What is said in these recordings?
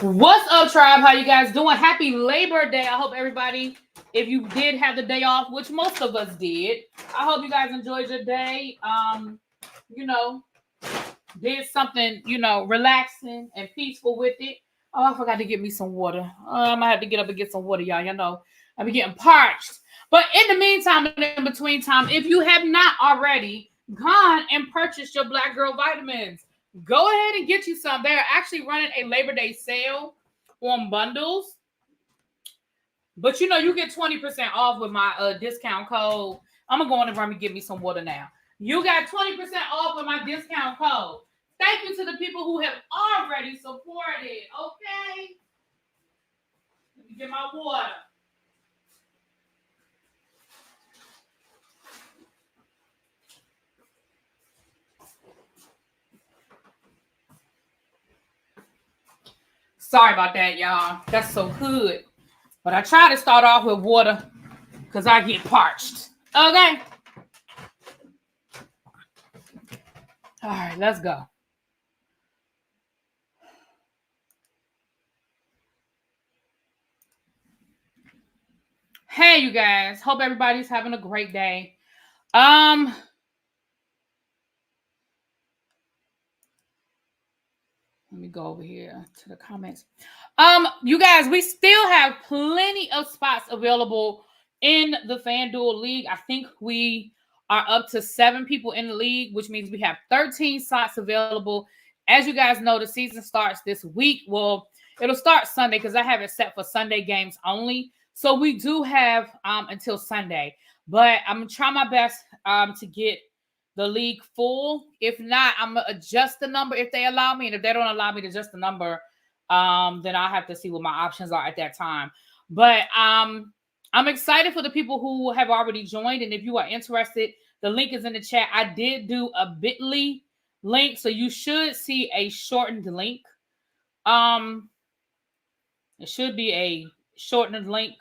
What's up, tribe? How you guys doing? Happy Labor Day. I hope everybody, if you did have the day off, which most of us did, I hope you guys enjoyed your day. Did something, relaxing and peaceful with it. Oh, I forgot to get me some water. I might have to get up and get some water, y'all. You know, I'll be getting parched. But in the meantime, and in between time, if you have not already gone and purchased your Black Girl vitamins, go ahead and get you some. They're actually running a Labor Day sale on bundles. But you get 20% off with my discount code. I'm going to go on and run and get me some water now. You got 20% off with my discount code. Thank you to the people who have already supported. Okay? Let me get my water. Sorry about that, y'all. That's so hood. But I try to start off with water because I get parched. Okay? All right, let's go. Hey, you guys. Hope everybody's having a great day. Let me go over here to the comments. You guys, we still have plenty of spots available in the FanDuel League. I think we are up to 7 people in the league, which means we have 13 slots available. As you guys know, the season starts this week. Well, it'll start Sunday because I have it set for Sunday games only. So we do have until Sunday. But I'm going to try my best to get the league full. If not, I'm going to adjust the number if they allow me. And if they don't allow me to adjust the number, then I'll have to see what my options are at that time. But I'm excited for the people who have already joined. And if you are interested, the link is in the chat. I did do a bit.ly link, so you should see a shortened link. It should be a shortened link.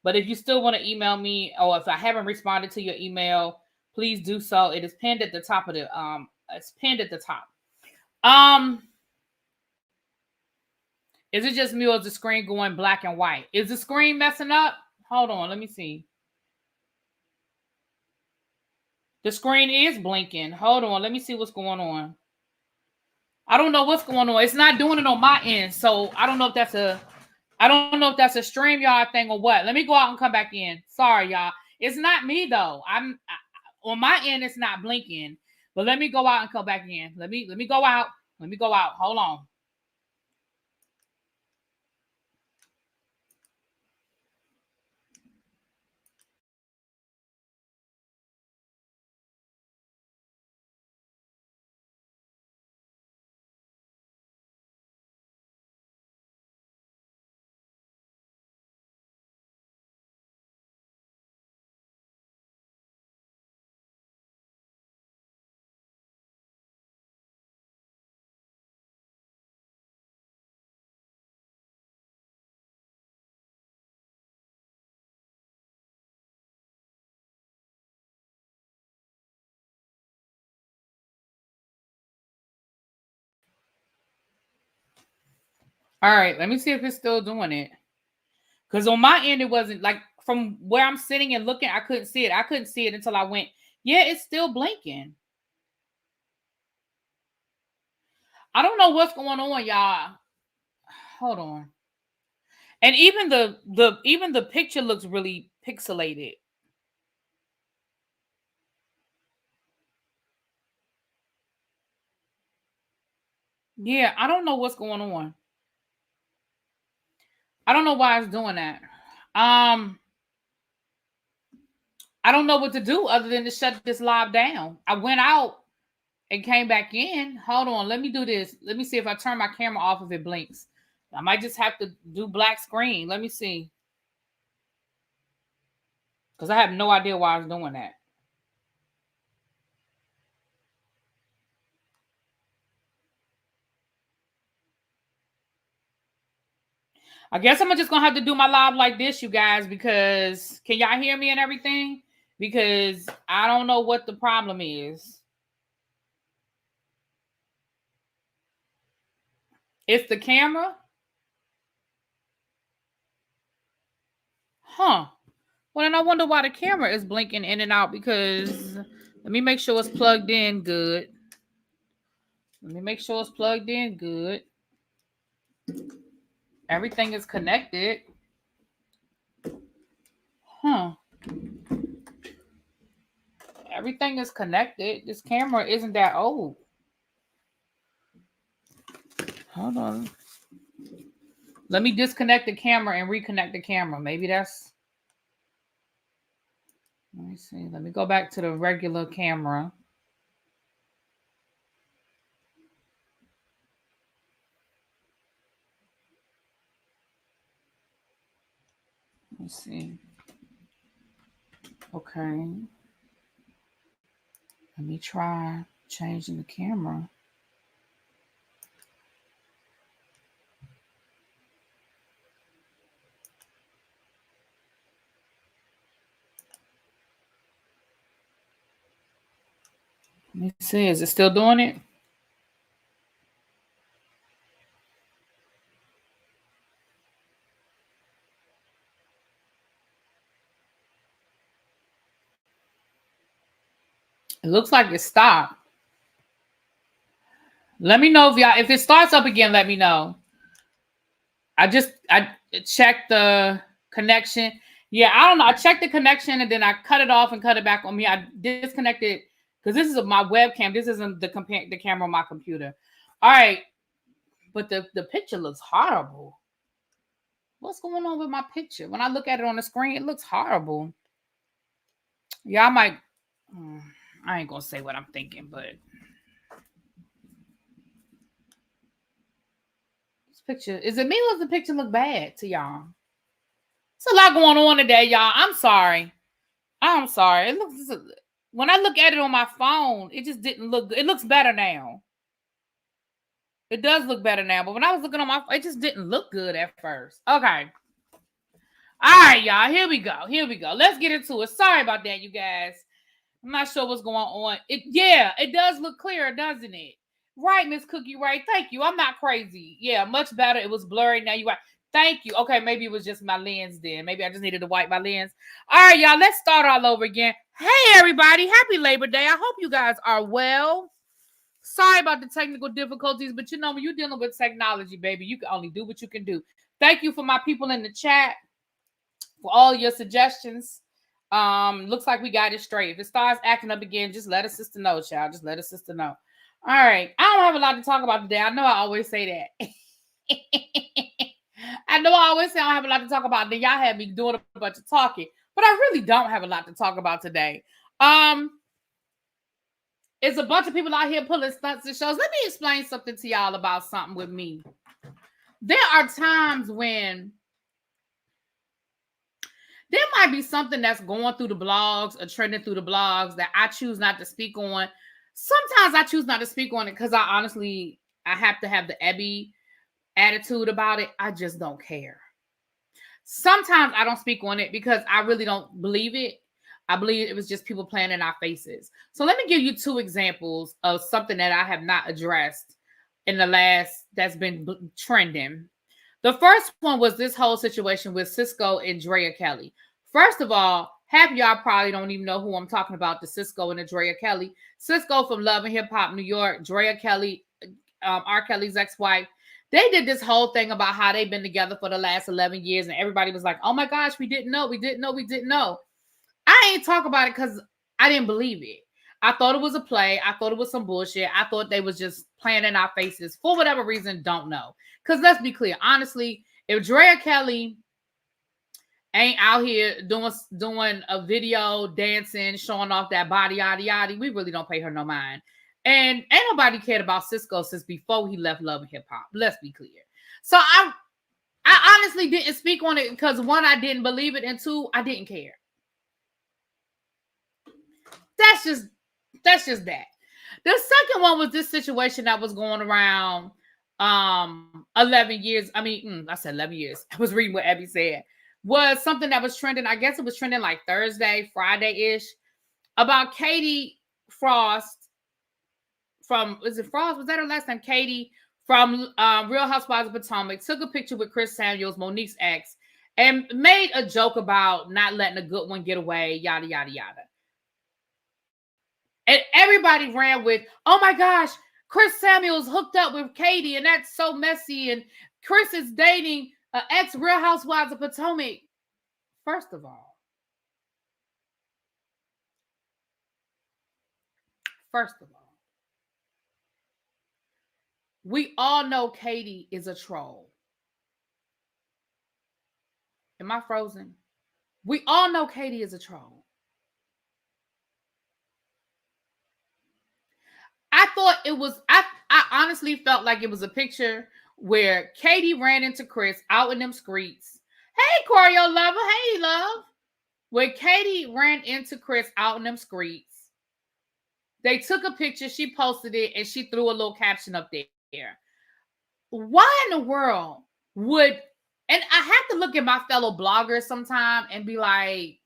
But if you still want to email me, or if I haven't responded to your email, please do so. It is pinned at the top of the it's pinned at the top. Is it just me or is the screen going black and white? Is the screen messing up? Hold on, let me see. The screen is blinking. Hold on, let me see what's going on. I don't know what's going on. It's not doing it on my end, so I don't know if that's a StreamYard thing or what. Let me go out and come back in. Sorry, y'all. It's not me though. On my end, it's not blinking. But let me go out and come back in. Let me go out. Let me go out. Hold on. All right, let me see if it's still doing it. Because on my end, it wasn't like from where I'm sitting and looking, I couldn't see it. I couldn't see it until I went, yeah, it's still blinking. I don't know what's going on, y'all. Hold on. And even the picture looks really pixelated. Yeah, I don't know what's going on. I don't know why it's doing that. I don't know what to do other than to shut this live down. I went out and came back in. Hold on, let me do this. Let me see if I turn my camera off if it blinks. I might just have to do black screen. Let me see. Because I have no idea why I was doing that. I guess I'm just going to have to do my live like this, you guys, because can y'all hear me and everything? Because I don't know what the problem is. It's the camera. Huh. Well, and I wonder why the camera is blinking in and out, because let me make sure it's plugged in good. Let me make sure it's plugged in good. Everything is connected. Huh. Everything is connected. This camera isn't that old. Hold on. Let me disconnect the camera and reconnect the camera. Maybe that's... Let me see. Let me go back to the regular camera. Let's see. Okay. Let me try changing the camera. Let me see. Is it still doing it? It looks like it stopped. Let me know if it starts up again, let me know. I checked the connection. Yeah, I don't know. I checked the connection and then I cut it off and cut it back on me. I disconnected because this is my webcam. This isn't the camera on my computer. All right. But the picture looks horrible. What's going on with my picture? When I look at it on the screen, it looks horrible. Yeah, I ain't gonna say what I'm thinking, but this picture, is it me or does the picture look bad to y'all? It's a lot going on today, y'all. I'm sorry. It looks, when I look at it on my phone, it just didn't look good. It looks better now. It does look better now, but when I was looking on my phone, it just didn't look good at first. Okay. All right, y'all. Here we go. Let's get into it. Sorry about that, you guys. I'm not sure what's going on. It does look clearer, doesn't it? Right, Miss Cookie, right. Thank you. I'm not crazy. Yeah, much better. It was blurry. Now you right. Thank you. Okay, maybe it was just my lens then. Maybe I just needed to wipe my lens. All right, y'all. Let's start all over again. Hey, everybody. Happy Labor Day. I hope you guys are well. Sorry about the technical difficulties, but you know, when you're dealing with technology, baby, you can only do what you can do. Thank you for my people in the chat for all your suggestions. Looks like we got it straight. If it starts acting up again, just let a sister know, child. Just let a sister know. All right. I don't have a lot to talk about today. I know I always say that. I know I always say I don't have a lot to talk about. Then y'all have me doing a bunch of talking. But I really don't have a lot to talk about today. It's a bunch of people out here pulling stunts and shows. Let me explain something to y'all about something with me. There are times when there might be something that's going through the blogs or trending through the blogs that I choose not to speak on. Sometimes I choose not to speak on it because I have to have the Abby attitude about it. I just don't care. Sometimes I don't speak on it because I really don't believe it. I believe it was just people playing in our faces. So let me give you 2 examples of something that I have not addressed in the last that's been trending. The first one was this whole situation with Cisco and Drea Kelly. First of all, half of y'all probably don't even know who I'm talking about, the Cisco and the Drea Kelly. Cisco from Love and Hip Hop New York, Drea Kelly, R. Kelly's ex-wife. They did this whole thing about how they've been together for the last 11 years, and everybody was like, oh my gosh, we didn't know. I ain't talk about it because I didn't believe it. I thought it was a play. I thought it was some bullshit. I thought they was just playing in our faces for whatever reason. Don't know. Because let's be clear. Honestly, if Drea Kelly ain't out here doing a video, dancing, showing off that body, yada, yada, we really don't pay her no mind. And ain't nobody cared about Cisco since before he left Love and Hip Hop. Let's be clear. So I honestly didn't speak on it because 1, I didn't believe it, and 2, I didn't care. That's just that. The second one was this situation that was going around 11 years. I said 11 years. I was reading what Abby said. Was something that was trending. I guess it was trending like Thursday, Friday-ish, about Katie Frost from, is it Frost? Was that her last name? Katie from Real Housewives of Potomac took a picture with Chris Samuels, Monique's ex, and made a joke about not letting a good one get away, yada, yada, yada. And everybody ran with, oh my gosh, Chris Samuels hooked up with Katie, and that's so messy. And Chris is dating an ex Real Housewives of Potomac. First of all, we all know Katie is a troll. Am I frozen? We all know Katie is a troll. I thought it was, I honestly felt like it was a picture where Katie ran into Chris out in them streets. Hey, Choreo lover. Hey, love. When Katie ran into Chris out in them streets, they took a picture, she posted it, and she threw a little caption up there. Why in the world would, and I have to look at my fellow bloggers sometime and be like,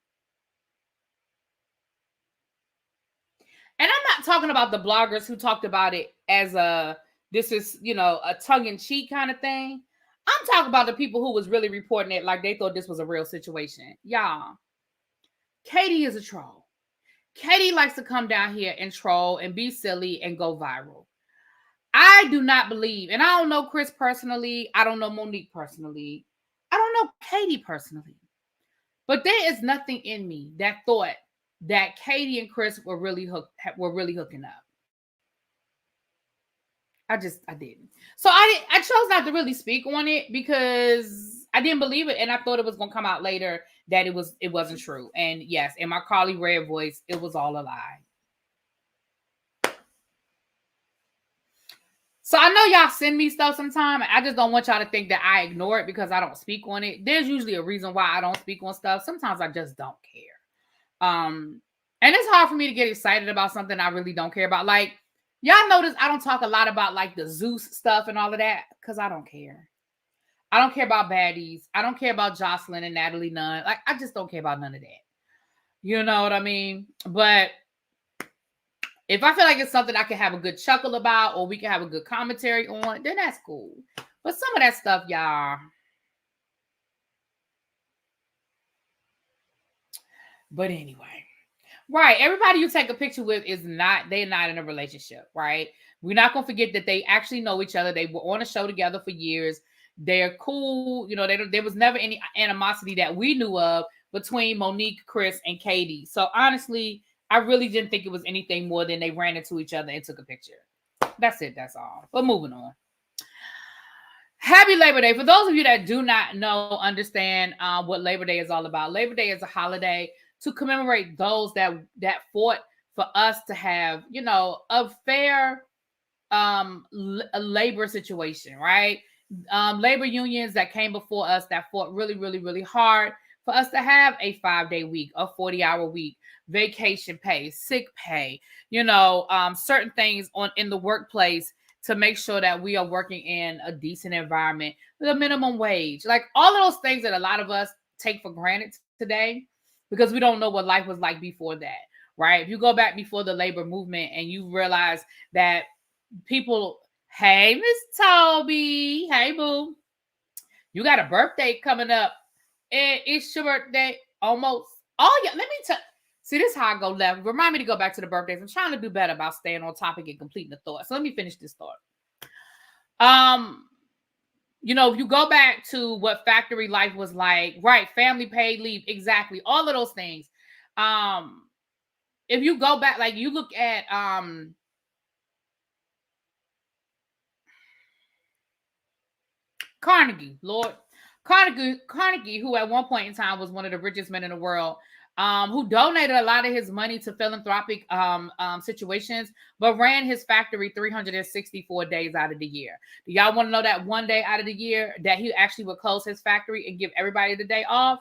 and I'm not talking about the bloggers who talked about it as this is, a tongue-in-cheek kind of thing. I'm talking about the people who was really reporting it like they thought this was a real situation. Y'all, Katie is a troll. Katie likes to come down here and troll and be silly and go viral. I do not believe, and I don't know Chris personally. I don't know Monique personally. I don't know Katie personally. But there is nothing in me that thought that Katie and Chris were really hooking up. I didn't. So I chose not to really speak on it because I didn't believe it, and I thought it was gonna come out later that it wasn't true. And yes, in my Carly Red voice, it was all a lie. So I know y'all send me stuff sometime. I just don't want y'all to think that I ignore it because I don't speak on it. There's usually a reason why I don't speak on stuff. Sometimes I just don't care. And it's hard for me to get excited about something I really don't care about. Like, y'all notice I don't talk a lot about like the Zeus stuff and all of that because I don't care. I don't care about baddies. I don't care about Jocelyn and Natalie Nunn. Like, I just don't care about none of that. You know what I mean? But if I feel like it's something I can have a good chuckle about or we can have a good commentary on, then that's cool. But some of that stuff, y'all. But anyway. Right. Everybody you take a picture with they're not in a relationship, right? We're not going to forget that they actually know each other. They were on a show together for years. They're cool. There was never any animosity that we knew of between Monique, Chris, and Katie. So honestly, I really didn't think it was anything more than they ran into each other and took a picture. That's it. That's all. But moving on. Happy Labor Day. For those of you that do not understand what Labor Day is all about. Labor Day is a holiday to commemorate those that fought for us to have, a fair labor situation, right? Labor unions that came before us that fought really, really, really hard for us to have a 5-day week, a 40-hour week, vacation pay, sick pay, certain things in the workplace to make sure that we are working in a decent environment with a minimum wage. Like all of those things that a lot of us take for granted today because we don't know what life was like before that, right? If you go back before the labor movement and you realize that people, hey, Miss Toby, hey, boo, you got a birthday coming up. It's your birthday almost. Oh, yeah, let me tell. See, this is how I go left. Remind me to go back to the birthdays. I'm trying to do better about staying on topic and completing the thought. So let me finish this thought. If you go back to what factory life was like, right? Family paid leave, exactly. All of those things. If you go back, like you look at Carnegie, who at one point in time was one of the richest men in the world, who donated a lot of his money to philanthropic situations, but ran his factory 364 days out of the year. Do y'all want to know that one day out of the year that he actually would close his factory and give everybody the day off?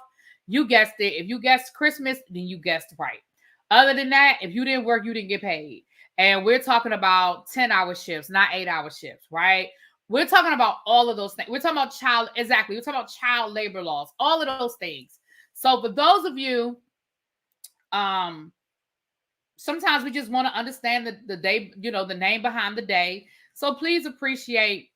You guessed it. If you guessed Christmas, then you guessed right. Other than that, if you didn't work, you didn't get paid. And we're talking about 10-hour shifts, not 8-hour shifts, right? We're talking about all of those things. We're talking about we're talking about child labor laws, all of those things. So for those of you, sometimes we just want to understand the day, the name behind the day. So please appreciate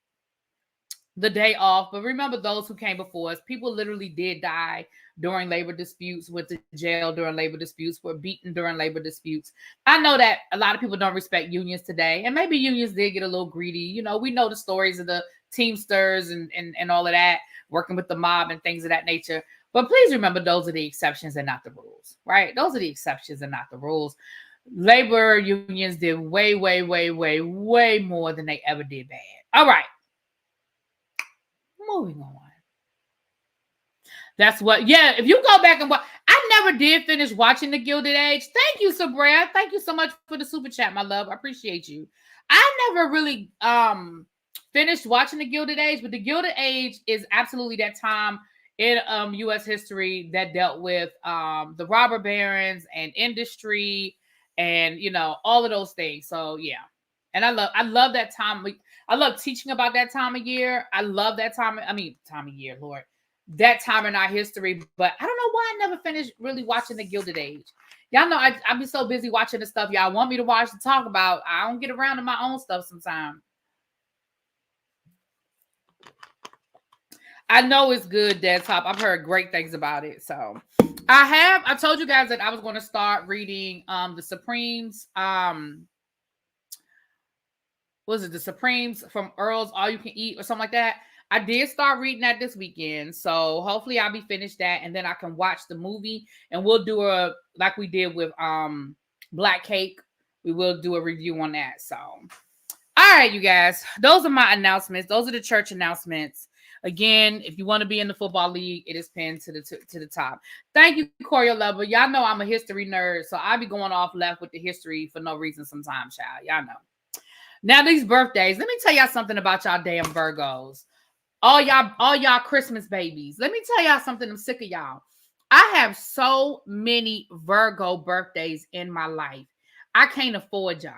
the day off. But remember those who came before us. People literally did die during labor disputes, went to jail during labor disputes, were beaten during labor disputes. I know that a lot of people don't respect unions today, and maybe unions did get a little greedy. You know, we know the stories of the Teamsters and all of that, working with the mob and things of that nature. But please remember, those are the exceptions and not the rules, right? Those are the exceptions and not the rules. Labor unions did way, way, way, way, way more than they ever did bad. All right. Moving on. That's what, yeah, if you go back and watch, I never did finish watching The Gilded Age. Thank you, Sabrea. Thank you so much for the super chat, my love. I appreciate you. I never really finished watching The Gilded Age, but The Gilded Age is absolutely that time in U.S. history that dealt with the robber barons and industry and, you know, all of those things. So, yeah. And I love that time. I love teaching about that time of year. I love that time of year, Lord. That time in our history, but I don't know why I never finished really watching The Gilded Age. Y'all know I be so busy watching the stuff y'all want me to watch to talk about. I don't get around to my own stuff sometimes. I know it's good, Dead Top. I've heard great things about it. So I told you guys that I was going to start reading the Supremes. Was it the Supremes from Earl's All You Can Eat or something like that? I did start reading that this weekend, so hopefully I'll be finished that, and then I can watch the movie, and we'll do a, like we did with Black Cake, we will do a review on that. So, all right, you guys, those are my announcements. Those are the church announcements. Again, if you want to be in the football league, it is pinned to the top. Thank you, Choreo Lover. Y'all know I'm a history nerd, so I be going off left with the history for no reason sometimes, child. Y'all know. Now, these birthdays, let me tell y'all something about y'all damn Virgos. All y'all Christmas babies. Let me tell y'all something. I'm sick of y'all. I have so many Virgo birthdays in my life. I can't afford y'all.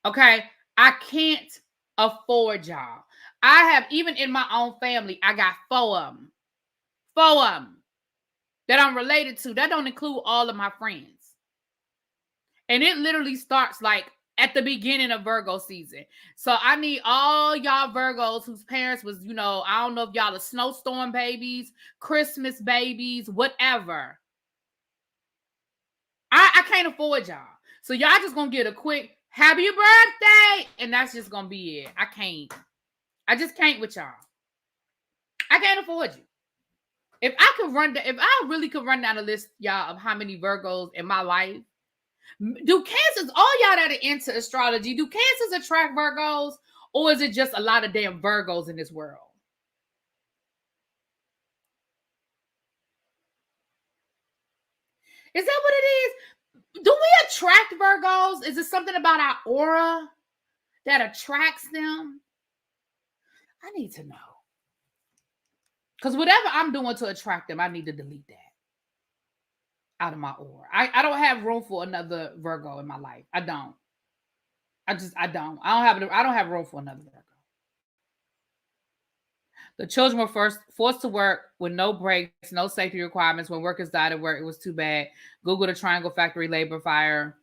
Okay? I can't afford y'all. I have, even in my own family, I got 4 of them. 4 of them that I'm related to. That don't include all of my friends. And it literally starts like at the beginning of Virgo season. So I need all y'all Virgos whose parents was, you know, I don't know if y'all are snowstorm babies, Christmas babies, whatever. I can't afford y'all. So y'all just gonna get a quick happy birthday, and that's just gonna be it. I can't. I just can't with y'all. I can't afford you. If I really could run down a list, y'all, of how many Virgos in my life. Do Cancers, all y'all that are into astrology, do Cancers attract Virgos, or is it just a lot of damn Virgos in this world? Is that what it is? Do we attract Virgos? Is it something about our aura that attracts them? I need to know. Because whatever I'm doing to attract them, I need to delete that out of my aura. I don't have room for another Virgo in my life. I don't. I don't. I don't have room for another Virgo. The children were forced to work with no breaks, no safety requirements. When workers died at work, it was too bad. Google the Triangle Factory labor fire.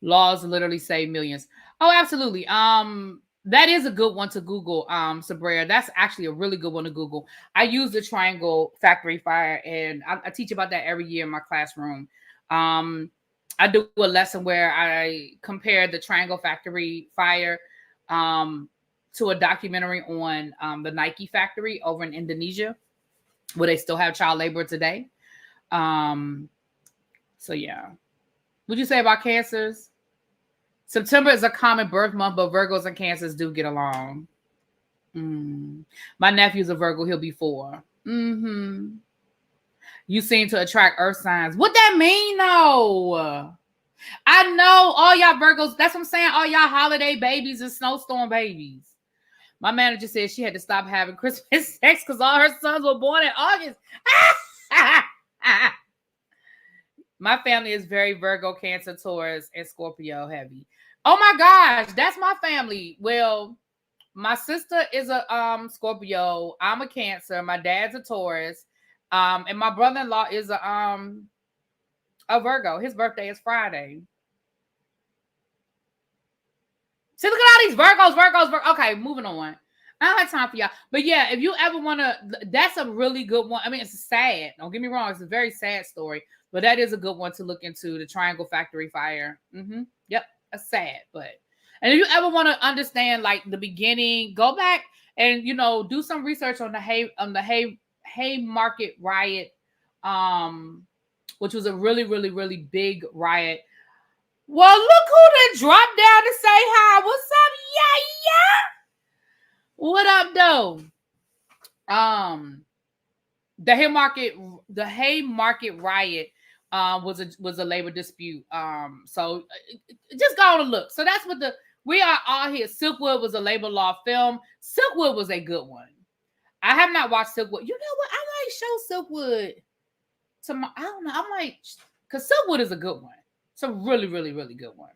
Laws literally save millions. Oh, absolutely. That is a good one to Google, Sabrea. That's actually a really good one to Google. I use the Triangle Factory fire, and I teach about that every year in my classroom. I do a lesson where I compare the Triangle Factory fire to a documentary on the Nike factory over in Indonesia, where they still have child labor today. So yeah. What'd you say about Cancers? September is a common birth month, but Virgos and Cancers do get along. My nephew's a Virgo. He'll be 4. You seem to attract earth signs. What that mean, though? I know all y'all Virgos. That's what I'm saying. All y'all holiday babies and snowstorm babies. My manager said she had to stop having Christmas sex because all her sons were born in August. My family is very Virgo, Cancer, Taurus, and Scorpio heavy. Oh my gosh, that's my family. Well, my sister is a Scorpio. I'm a Cancer. My dad's a Taurus. And my brother-in-law is a Virgo. His birthday is Friday. See, look at all these Virgos. Okay, moving on. I don't have time for y'all. But yeah, if you ever want to, that's a really good one. I mean, it's sad. Don't get me wrong. It's a very sad story. But that is a good one to look into, the Triangle Factory fire. Yep, that's sad. And if you ever want to understand like the beginning, go back and do some research on the Haymarket riot, which was a really, really, really big riot. Well, look who done dropped down to say hi. What's up, yeah? What up, though? The Haymarket riot was a labor dispute. So just go on and look. So that's what we are all here. Silkwood was a labor law film. Silkwood was a good one. I have not watched Silkwood. You know what? I might show Silkwood to my. I don't know. I might, because Silkwood is a good one. It's a really, really, really good one.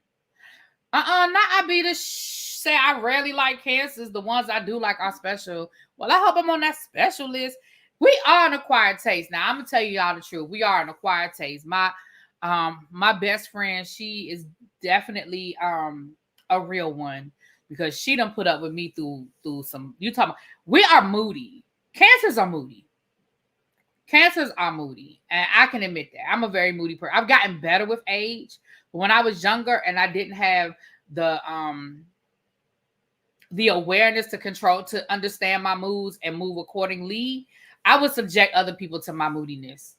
Not I be the say I rarely like cancers. The ones I do like are special. Well, I hope I'm on that special list. We are an acquired taste. Now I'm gonna tell you all the truth. We are an acquired taste. My best friend, she is definitely a real one, because she done put up with me through some. You talking about, we are moody. Cancers are moody. Cancers are moody, and I can admit that. I'm a very moody person. I've gotten better with age. But when I was younger and I didn't have the awareness to understand my moods and move accordingly, I would subject other people to my moodiness.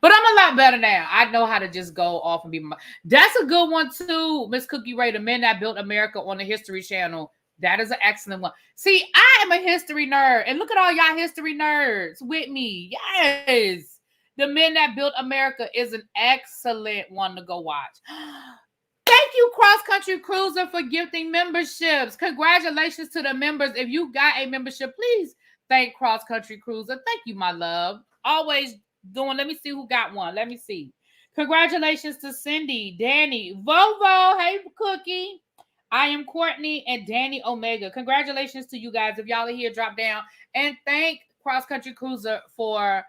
But I'm a lot better now. I know how to just go off and be That's a good one too, Miss Cookie Ray, The Men That Built America on the History Channel. That is an excellent one. See, I am a history nerd, and look at all y'all history nerds with me. Yes. The Men That Built America is an excellent one to go watch. Thank you, Cross Country Cruiser, for gifting memberships. Congratulations to the members. If you got a membership, please thank Cross Country Cruiser. Thank you, my love. Always doing. Let me see who got one. Let me see. Congratulations to Cindy, Danny, Vovo. Hey, Cookie. I am Courtney and Danny Omega. Congratulations to you guys. If y'all are here, drop down and thank Cross Country Cruiser for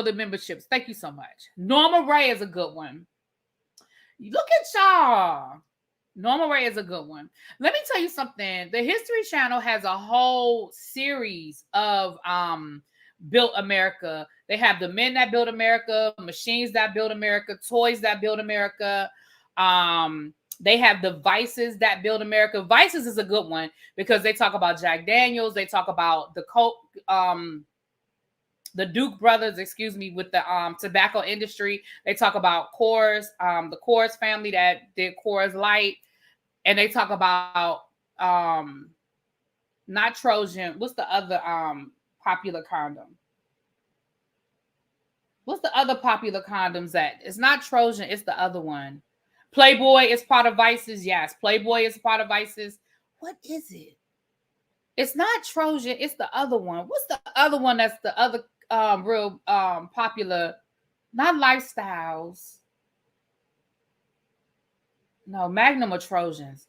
the memberships. Thank you so much. Norma Ray is a good one. Look at y'all. Norma Ray is a good one. Let me tell you something. The History Channel has a whole series of Built America. They have The Men That Built America, Machines That Built America, Toys That Built America. They have the Vices That Built America. Vices is a good one because they talk about Jack Daniels. They talk about the Duke brothers, with the tobacco industry. They talk about Coors, the Coors family that did Coors Light. And they talk about not Trojan. What's the other popular condom? What's the other popular condoms that? It's not Trojan, it's the other one. Playboy is part of Vices. Yes, Playboy is part of Vices. What is it? It's not Trojan, it's the other one. What's the other one that's the other real popular? Not Lifestyles. No, Magnum or Trojans.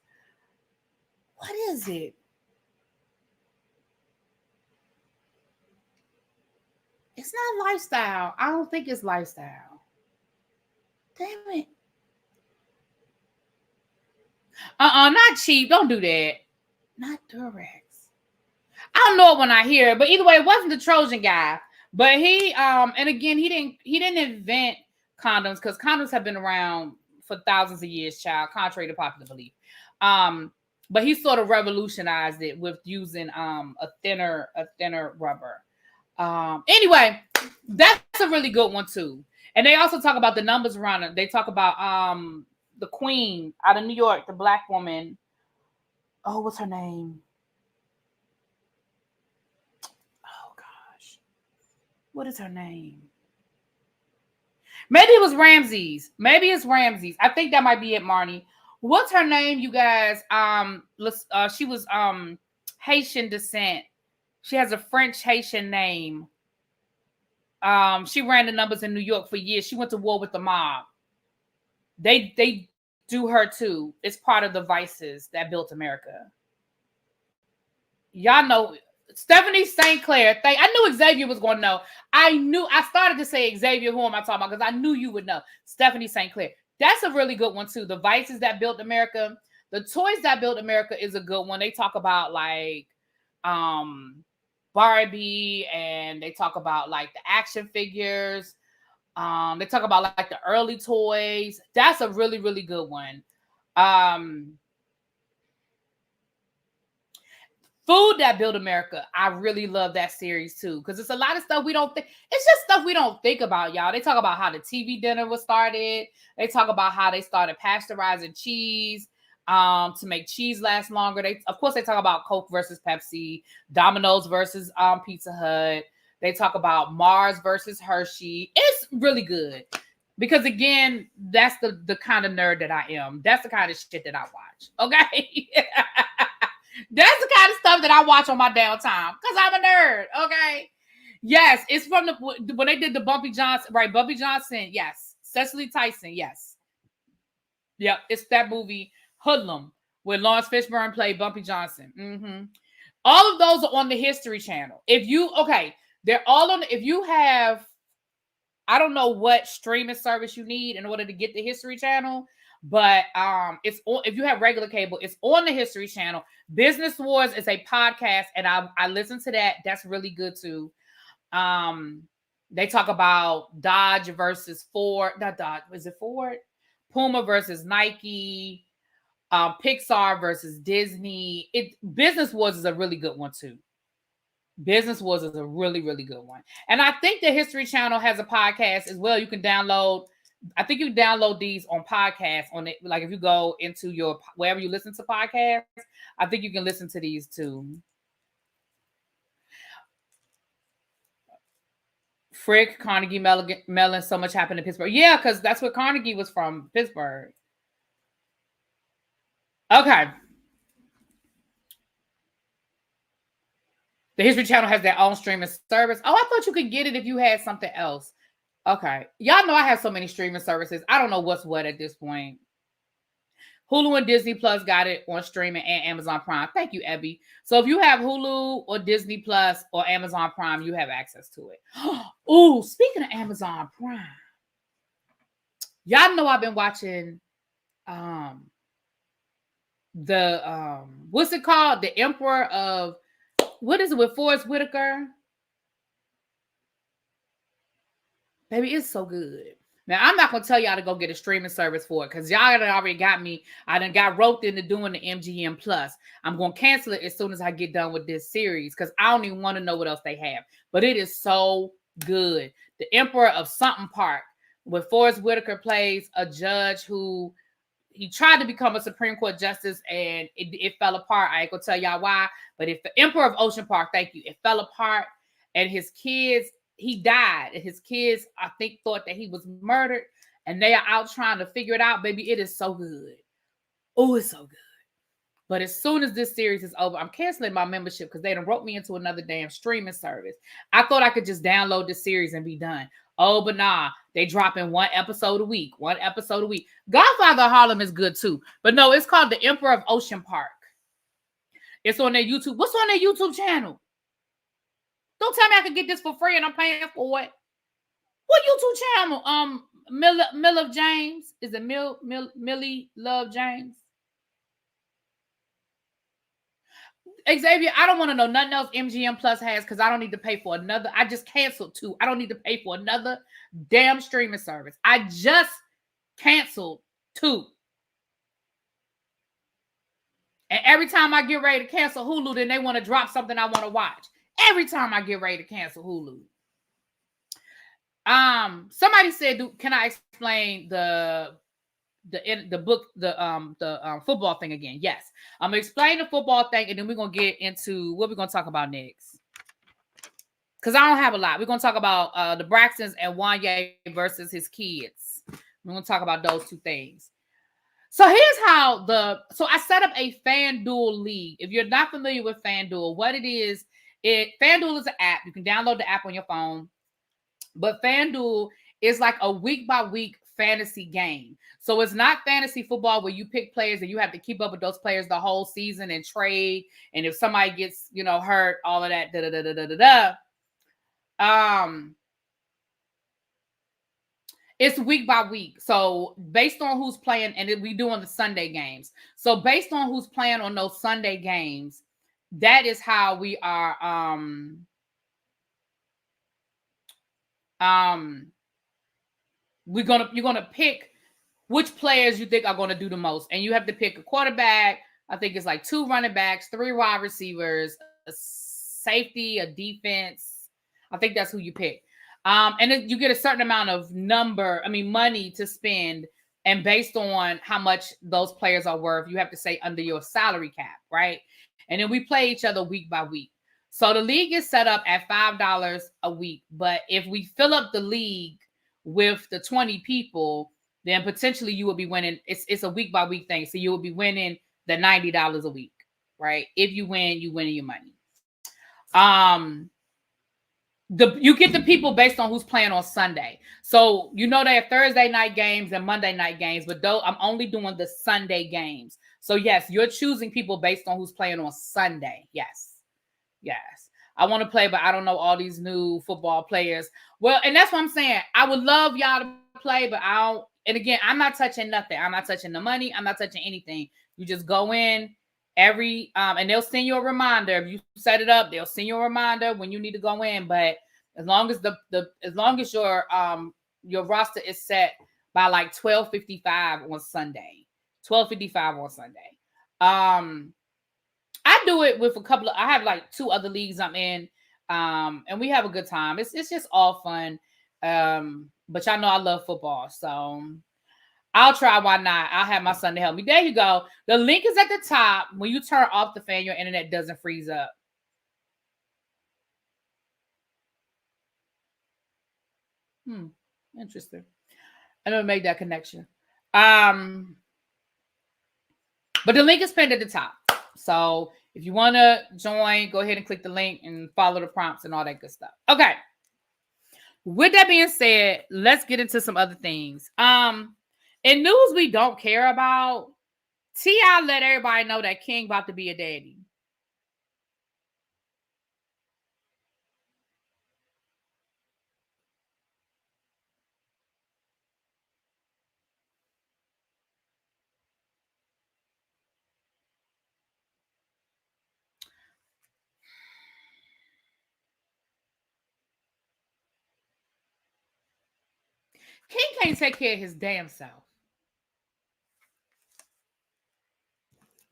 What is it? It's not Lifestyle. I don't think it's Lifestyle. Damn it. Not cheap. Don't do that. Not Durex. I don't know it when I hear it, but either way, it wasn't the Trojan guy. But he, and again, he didn't invent condoms, because condoms have been around for thousands of years, child, contrary to popular belief. But he sort of revolutionized it with using a thinner rubber. Anyway, that's a really good one too. And they also talk about the numbers runner. They talk about the queen out of New York, the black woman. Oh, what's her name? Oh gosh, what is her name? Maybe it was Ramses. Maybe it's Ramses. I think that might be it, Marnie. What's her name, you guys? She was Haitian descent. She has a French Haitian name. She ran the numbers in New York for years. She went to war with the mob. They do her too. It's part of the Vices That Built America. Y'all know Stephanie St. Clair. I knew Xavier was going to know. I started to say Xavier, who am I talking about? Because I knew you would know. Stephanie St. Clair. That's a really good one too. The Vices That Built America. The Toys That Built America is a good one. They talk about like Barbie, and they talk about like the action figures. They talk about like the early toys. That's a really, really good one. Food That Built America. I really love that series too, because it's a lot of stuff we don't think. It's just stuff we don't think about, y'all. They talk about how the TV dinner was started. They talk about how they started pasteurizing cheese to make cheese last longer. Of course, they talk about Coke versus Pepsi, Domino's versus Pizza Hut. They talk about Mars versus Hershey. It's really good. Because again, that's the kind of nerd that I am. That's the kind of shit that I watch. Okay. That's the kind of stuff that I watch on my downtime because I'm a nerd. Okay. Yes. It's from when they did the Bumpy Johnson, right? Bumpy Johnson. Yes. Cecily Tyson. Yes. Yep. It's that movie Hoodlum where Lawrence Fishburne played Bumpy Johnson. Mm-hmm. All of those are on the History Channel. They're all on. If you have, I don't know what streaming service you need in order to get the History Channel, but it's on. If you have regular cable, it's on the History Channel. Business Wars is a podcast, and I listen to that. That's really good too. They talk about Dodge versus Ford. Not Dodge. Was it Ford? Puma versus Nike. Pixar versus Disney. Business Wars is a really good one too. Business Wars is a really, really good one. And I think the History Channel has a podcast as well. You can download. I think you can download these on podcasts on it. Like if you go into your wherever you listen to podcasts, I think you can listen to these too. Frick, Carnegie Mellon, so much happened in Pittsburgh. Yeah, because that's where Carnegie was from, Pittsburgh. Okay. The History Channel has their own streaming service. Oh, I thought you could get it if you had something else. Okay. Y'all know I have so many streaming services. I don't know what's what at this point. Hulu and Disney Plus got it on streaming and Amazon Prime. Thank you, Ebby. So if you have Hulu or Disney Plus or Amazon Prime, you have access to it. Oh, speaking of Amazon Prime, y'all know I've been watching what's it called? The Emperor of, what is it with Forrest Whitaker? Baby, it's so good. Now, I'm not going to tell y'all to go get a streaming service for it because y'all already got me. I done got roped into doing the MGM Plus. I'm going to cancel it as soon as I get done with this series because I don't even want to know what else they have. But it is so good. The Emperor of Something Park, where Forrest Whitaker plays a judge who he tried to become a Supreme Court justice and it fell apart. I ain't going to tell y'all why. But if the Emperor of Ocean Park, thank you, it fell apart and his kids, he died, and his kids, I think, thought that he was murdered, and they are out trying to figure it out. Baby, it is so good. Oh, it's so good. But as soon as this series is over, I'm canceling my membership because they done wrote me into another damn streaming service. I thought I could just download this series and be done. Oh, but nah, they dropping one episode a week. Godfather of Harlem is good too. But no, it's called The Emperor of Ocean Park. It's on their YouTube. What's on their YouTube channel? Don't tell me I can get this for free and I'm paying for it. What YouTube channel? Mill of James. Is it Millie Love James? Xavier, I don't want to know nothing else MGM Plus has because I don't need to pay for another. I just canceled 2. I don't need to pay for another damn streaming service. I just canceled 2. And every time I get ready to cancel Hulu, then they want to drop something I want to watch. Every time I get ready to cancel Hulu. Somebody said, can I explain the book, the football thing again? Yes. I'm gonna explain the football thing, and then we're gonna get into what we're gonna talk about next. Because I don't have a lot. We're gonna talk about the Braxtons and Wanya versus his kids. We're gonna talk about those 2 things. So here's how so I set up a FanDuel league. If you're not familiar with FanDuel, what it is, FanDuel is an app. You can download the app on your phone. But FanDuel is like a week-by-week fantasy game. So it's not fantasy football where you pick players and you have to keep up with those players the whole season and trade. And if somebody gets, hurt, all of that, It's week by week. So based on who's playing, and we doing the Sunday games. So based on who's playing on those Sunday games, that is how we are you're gonna pick which players you think are gonna do the most. And you have to pick a quarterback. I think it's like 2 running backs, 3 wide receivers, a safety, a defense. I think that's who you pick. And then you get a certain amount of money to spend. And based on how much those players are worth, you have to say under your salary cap, right? And then we play each other week by week. So the league is set up at $5 a week. But if we fill up the league with the 20 people, then potentially you will be winning. It's a week by week thing. So you will be winning the $90 a week, right? If you win, you win your money. You get the people based on who's playing on Sunday. So they have Thursday night games and Monday night games, but though I'm only doing the Sunday games. So yes, you're choosing people based on who's playing on Sunday. Yes. I want to play, but I don't know all these new football players. Well, and that's what I'm saying. I would love y'all to play, but I don't. And again, I'm not touching nothing. I'm not touching the money. I'm not touching anything. You just go in and they'll send you a reminder. If you set it up, they'll send you a reminder when you need to go in. But as long as your roster is set by like 12:55 on Sunday. 12:55 on Sunday. I do it with I have like 2 other leagues I'm in. And we have a good time. It's just all fun. But y'all know I love football. So I'll try. Why not? I'll have my son to help me. There you go. The link is at the top. When you turn off the fan, your internet doesn't freeze up. Interesting. I never made that connection. But the link is pinned at the top. So if you want to join, go ahead and click the link and follow the prompts and all that good stuff. Okay. With that being said, let's get into some other things. In news we don't care about, T.I. let everybody know that King about to be a daddy. King can't take care of his damn self.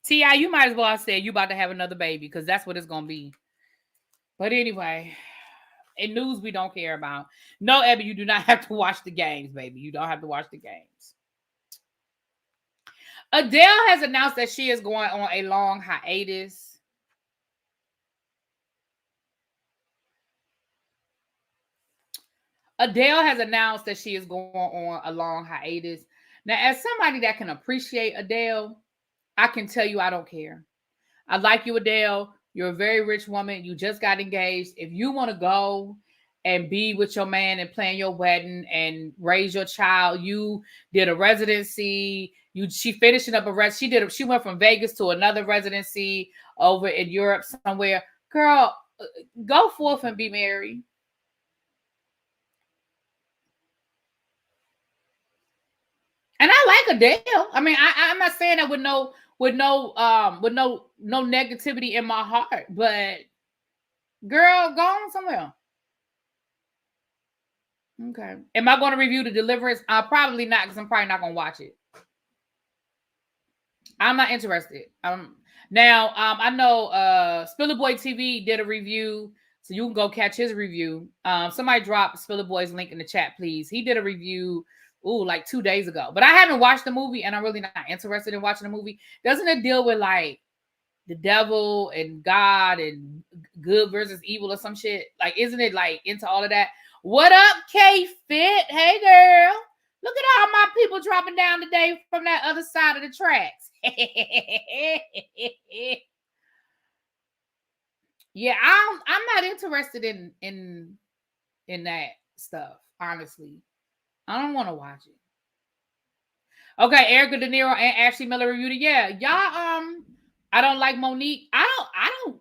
T.I., you might as well have said you about to have another baby because that's what it's going to be. But anyway, in news we don't care about. No, Abby, you do not have to watch the games, baby. You don't have to watch the games. Adele has announced that she is going on a long hiatus. Adele has announced that she is going on a long hiatus. Now, as somebody that can appreciate Adele, I can tell you I don't care. I like you, Adele. You're a very rich woman. You just got engaged. If you want to go and be with your man and plan your wedding and raise your child, you did a residency. She finishing up she went from Vegas to another residency over in Europe somewhere. Girl, go forth and be married. And I like Adele. I mean, I'm not saying that with no negativity in my heart, but girl, go on somewhere. Okay. Am I going to review The Deliverance? Probably not, because I'm probably not going to watch it. I'm not interested. Now, I know Spiller Boy TV did a review, so you can go catch his review. Somebody drop Spiller Boy's link in the chat, please. He did a review like 2 days ago. But I haven't watched the movie, and I'm really not interested in watching the movie. Doesn't it deal with like the devil and God and good versus evil or some shit? Like, isn't it like into all of that? What up, K-Fit? Hey, girl. Look at all my people dropping down today from that other side of the tracks. Yeah, I'm not interested in that stuff, honestly. I don't want to watch it. Okay, Erica De Niro and Ashley Miller reviewed it. Yeah, y'all. I don't like Monique. I don't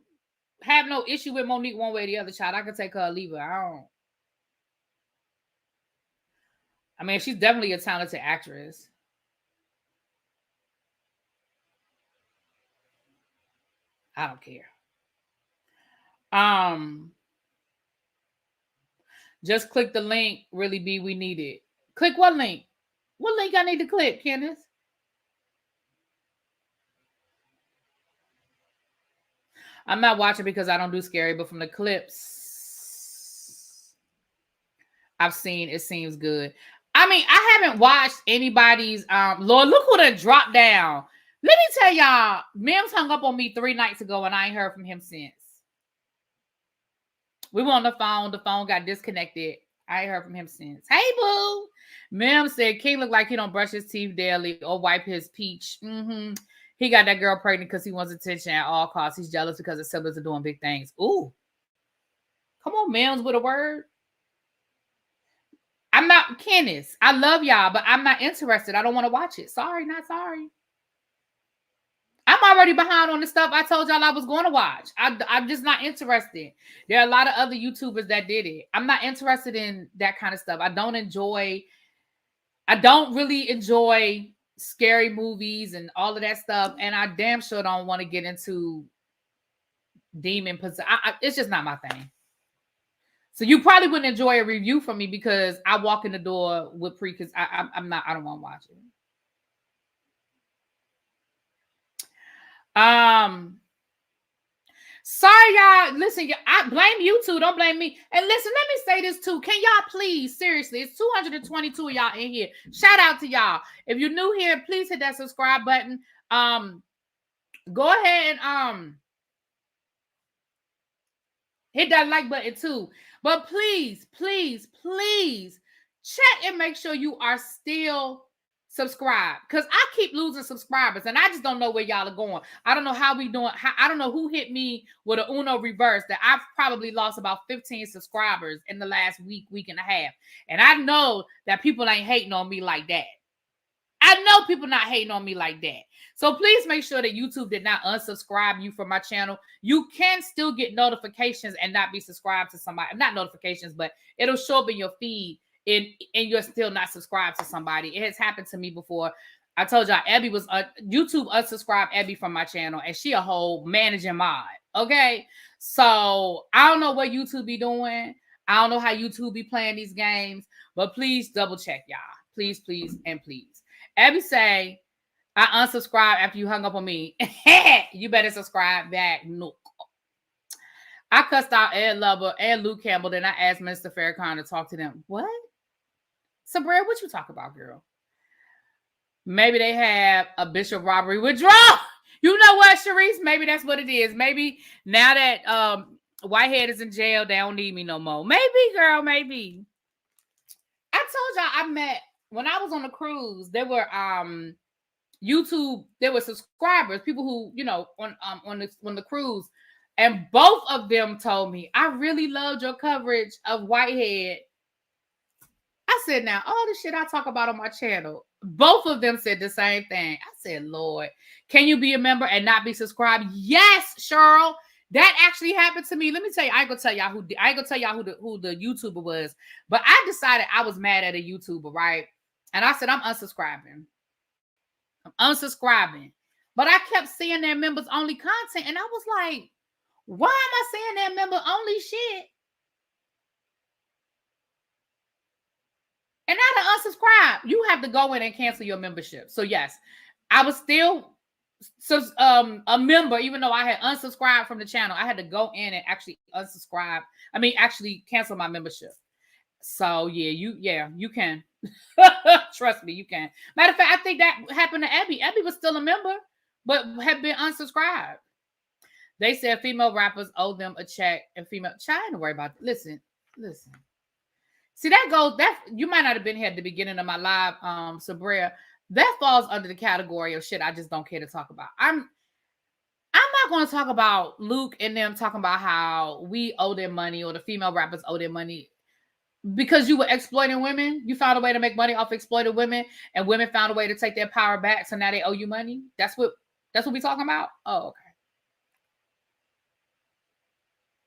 have no issue with Monique one way or the other. Child, I can take her or leave her. I mean, she's definitely a talented actress. I don't care. Just click the link, really be we need it. Click what link? What link I need to click, Kenneth? I'm not watching because I don't do scary, but from the clips I've seen, it seems good. I mean, I haven't watched anybody's Lord, look who done dropped down. Let me tell y'all, Mims hung up on me 3 nights ago and I ain't heard from him since. We were on the phone got disconnected. I ain't heard from him since. Hey, boo. Mims said King look like he don't brush his teeth daily or wipe his peach. He got that girl pregnant because he wants attention at all costs. He's jealous because his siblings are doing big things. Ooh. Come on, Mims, with a word. I'm not, Kenneth, I love y'all, but I'm not interested. I don't want to watch it. Sorry, not sorry. I'm already behind on the stuff I told y'all I was going to watch. I'm just not interested. There are a lot of other YouTubers that did it. I'm not interested in that kind of stuff. I don't really enjoy scary movies and all of that stuff. And I damn sure don't want to get into demon possession. It's just not my thing. So you probably wouldn't enjoy a review from me because I walk in the door with because I don't want to watch it. Sorry, y'all. Listen, I blame you two. Don't blame me. And listen, let me say this too. Can y'all please, seriously, it's 222 of y'all in here. Shout out to y'all. If you're new here, please hit that subscribe button. Go ahead and hit that like button too. But please, please, please check and make sure you are still subscribed, because I keep losing subscribers and I just don't know where y'all are going. I don't know how we doing. I don't know who hit me with a Uno reverse that I've probably lost about 15 subscribers in the last week and a half. And I know that people ain't hating on me like that. I know people not hating on me like that. So please make sure that YouTube did not unsubscribe you from my channel. You can still get notifications and not be subscribed to somebody. Not notifications, but it'll show up in your feed and you're still not subscribed to somebody. It has happened to me before. I told y'all Abby was YouTube unsubscribed Abby from my channel, and she a whole managing mod. Okay, so I don't know what YouTube be doing. I don't know how YouTube be playing these games, but please double check, y'all. Please, please, and please. Abby say, I unsubscribed after you hung up on me. You better subscribe back. No. I cussed out Ed Lover and Luke Campbell. Then I asked Mr. Farrakhan to talk to them. What? Sabria, what you talk about, girl? Maybe they have a bishop robbery withdrawal. You know what, Sharice? Maybe that's what it is. Maybe now that Whitehead is in jail, they don't need me no more. Maybe, girl, maybe. I told y'all I met, when I was on the cruise, there were YouTube, there were subscribers, people who, you know, on the cruise, and both of them told me, I really loved your coverage of Whitehead. I said, now, all the shit I talk about on my channel, both of them said the same thing. I said, Lord, can you be a member and not be subscribed? Yes, Cheryl. That actually happened to me. Let me tell you, I ain't gonna tell y'all who the YouTuber was, but I decided I was mad at a YouTuber, right? And I said, I'm unsubscribing. But I kept seeing their members only content, and I was like, why am I seeing their member only shit? And now to unsubscribe, you have to go in and cancel your membership. So yes, I was still a member, even though I had unsubscribed from the channel. I had to go in and actually unsubscribe. I mean, actually cancel my membership. So yeah, you can. Trust me, you can. Matter of fact, I think that happened to Abby. Abby was still a member, but had been unsubscribed. They said female rappers owe them a check, and female child, don't worry about it. Listen. See, that you might not have been here at the beginning of my live, Sabria. That falls under the category of shit I just don't care to talk about. I'm not going to talk about Luke and them talking about how we owe them money or the female rappers owe their money because you were exploiting women. You found a way to make money off exploited women, and women found a way to take their power back, so now they owe you money. That's what we talking about? Oh, okay.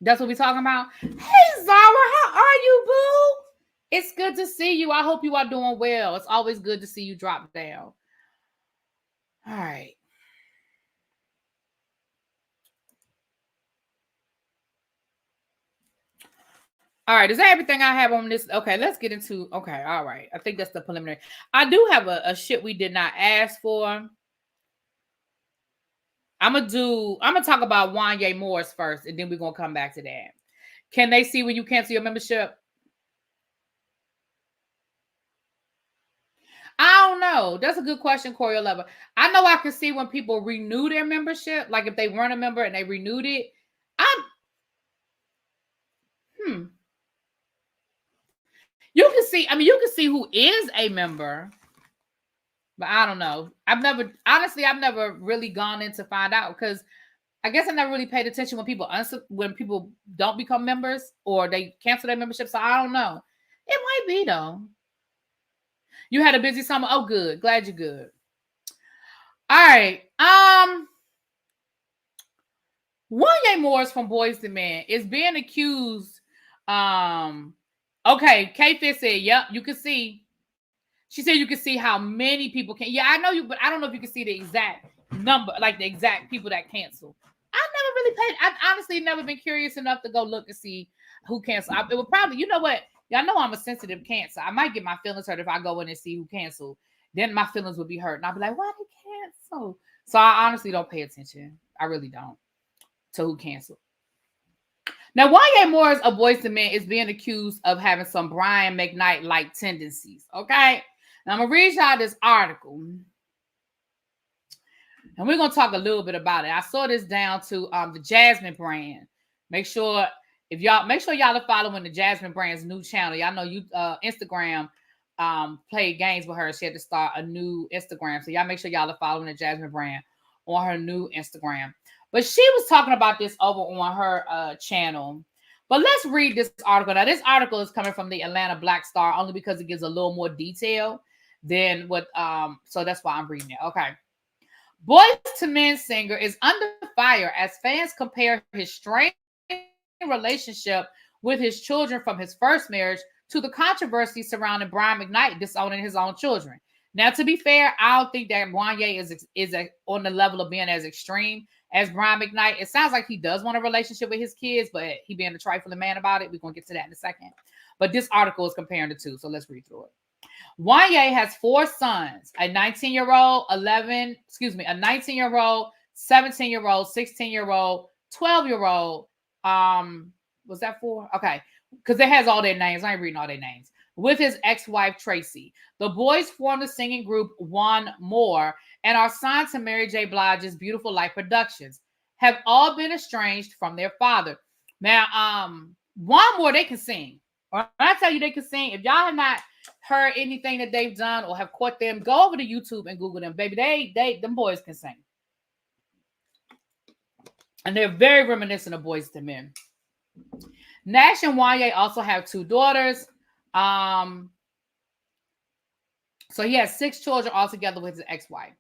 That's what we talking about? Hey, Zara, how are you, boo? It's good to see you. I hope you are doing well. It's always good to see you drop down. All right. All right, is that everything I have on this? Okay, let's get into, okay, all right. I think that's the preliminary. I do have a shit we did not ask for. I'm gonna talk about Wanya Morris first, and then we're gonna come back to that. Can they see when you cancel your membership? I don't know. That's a good question, Corey Lover. I know I can see when people renew their membership, like if they weren't a member and they renewed it. Hmm. You can see, I mean, you can see who is a member, but I don't know. I've never really gone in to find out because I guess I never really paid attention when people don't become members or they cancel their membership. So I don't know. It might be though. You had a busy summer. Oh, good. Glad you're good. All right. Wanya Morris from Boys to Men is being accused. Okay, K-Fit said, yep, you can see. She said you can see how many people can. Yeah, I know you, but I don't know if you can see the exact number, like the exact people that cancel. I never really paid. I've honestly never been curious enough to go look and see who canceled. It would probably, you know what? Y'all know I'm a sensitive Cancer. I might get my feelings hurt if I go in and see who canceled. Then my feelings would be hurt, and I'll be like, "Why did cancel?" So I honestly don't pay attention. I really don't to who canceled. Now, Wanya Morris of Boyz II Men is being accused of having some Brian McKnight-like tendencies. Okay, now I'm gonna read y'all this article. And we're gonna talk a little bit about it. I saw this down to the Jasmine brand. Make sure y'all are following the Jasmine brand's new channel. Y'all know you Instagram played games with her. She had to start a new Instagram. So y'all make sure y'all are following the Jasmine brand on her new Instagram. But she was talking about this over on her channel. But let's read this article. Now, this article is coming from the Atlanta Black Star only because it gives a little more detail than what so that's why I'm reading it. Okay. Boyz II Men singer is under fire as fans compare his strained relationship with his children from his first marriage to the controversy surrounding Brian McKnight disowning his own children. Now, to be fair, I don't think that Wanya is on the level of being as extreme as Brian McKnight. It sounds like he does want a relationship with his kids, but he being a trifling man about it. We're going to get to that in a second. But this article is comparing the two, so let's read through it. Wanya has 4 sons, a 19-year-old, a 19-year-old, 17-year-old, 16-year-old, 12-year-old. Was that 4? Okay. Because it has all their names. I ain't reading all their names. With his ex-wife, Tracy. The boys formed the singing group Wanmor and are signed to Mary J. Blige's Beautiful Life Productions. Have all been estranged from their father. Now, Wanmor, they can sing. When I tell you they can sing, if y'all have not heard anything that they've done or have caught them, go over to YouTube and Google them. Baby, them boys can sing. And they're very reminiscent of Boyz II Men. Nash and Wanya also have 2 daughters. So he has 6 children altogether with his ex-wife.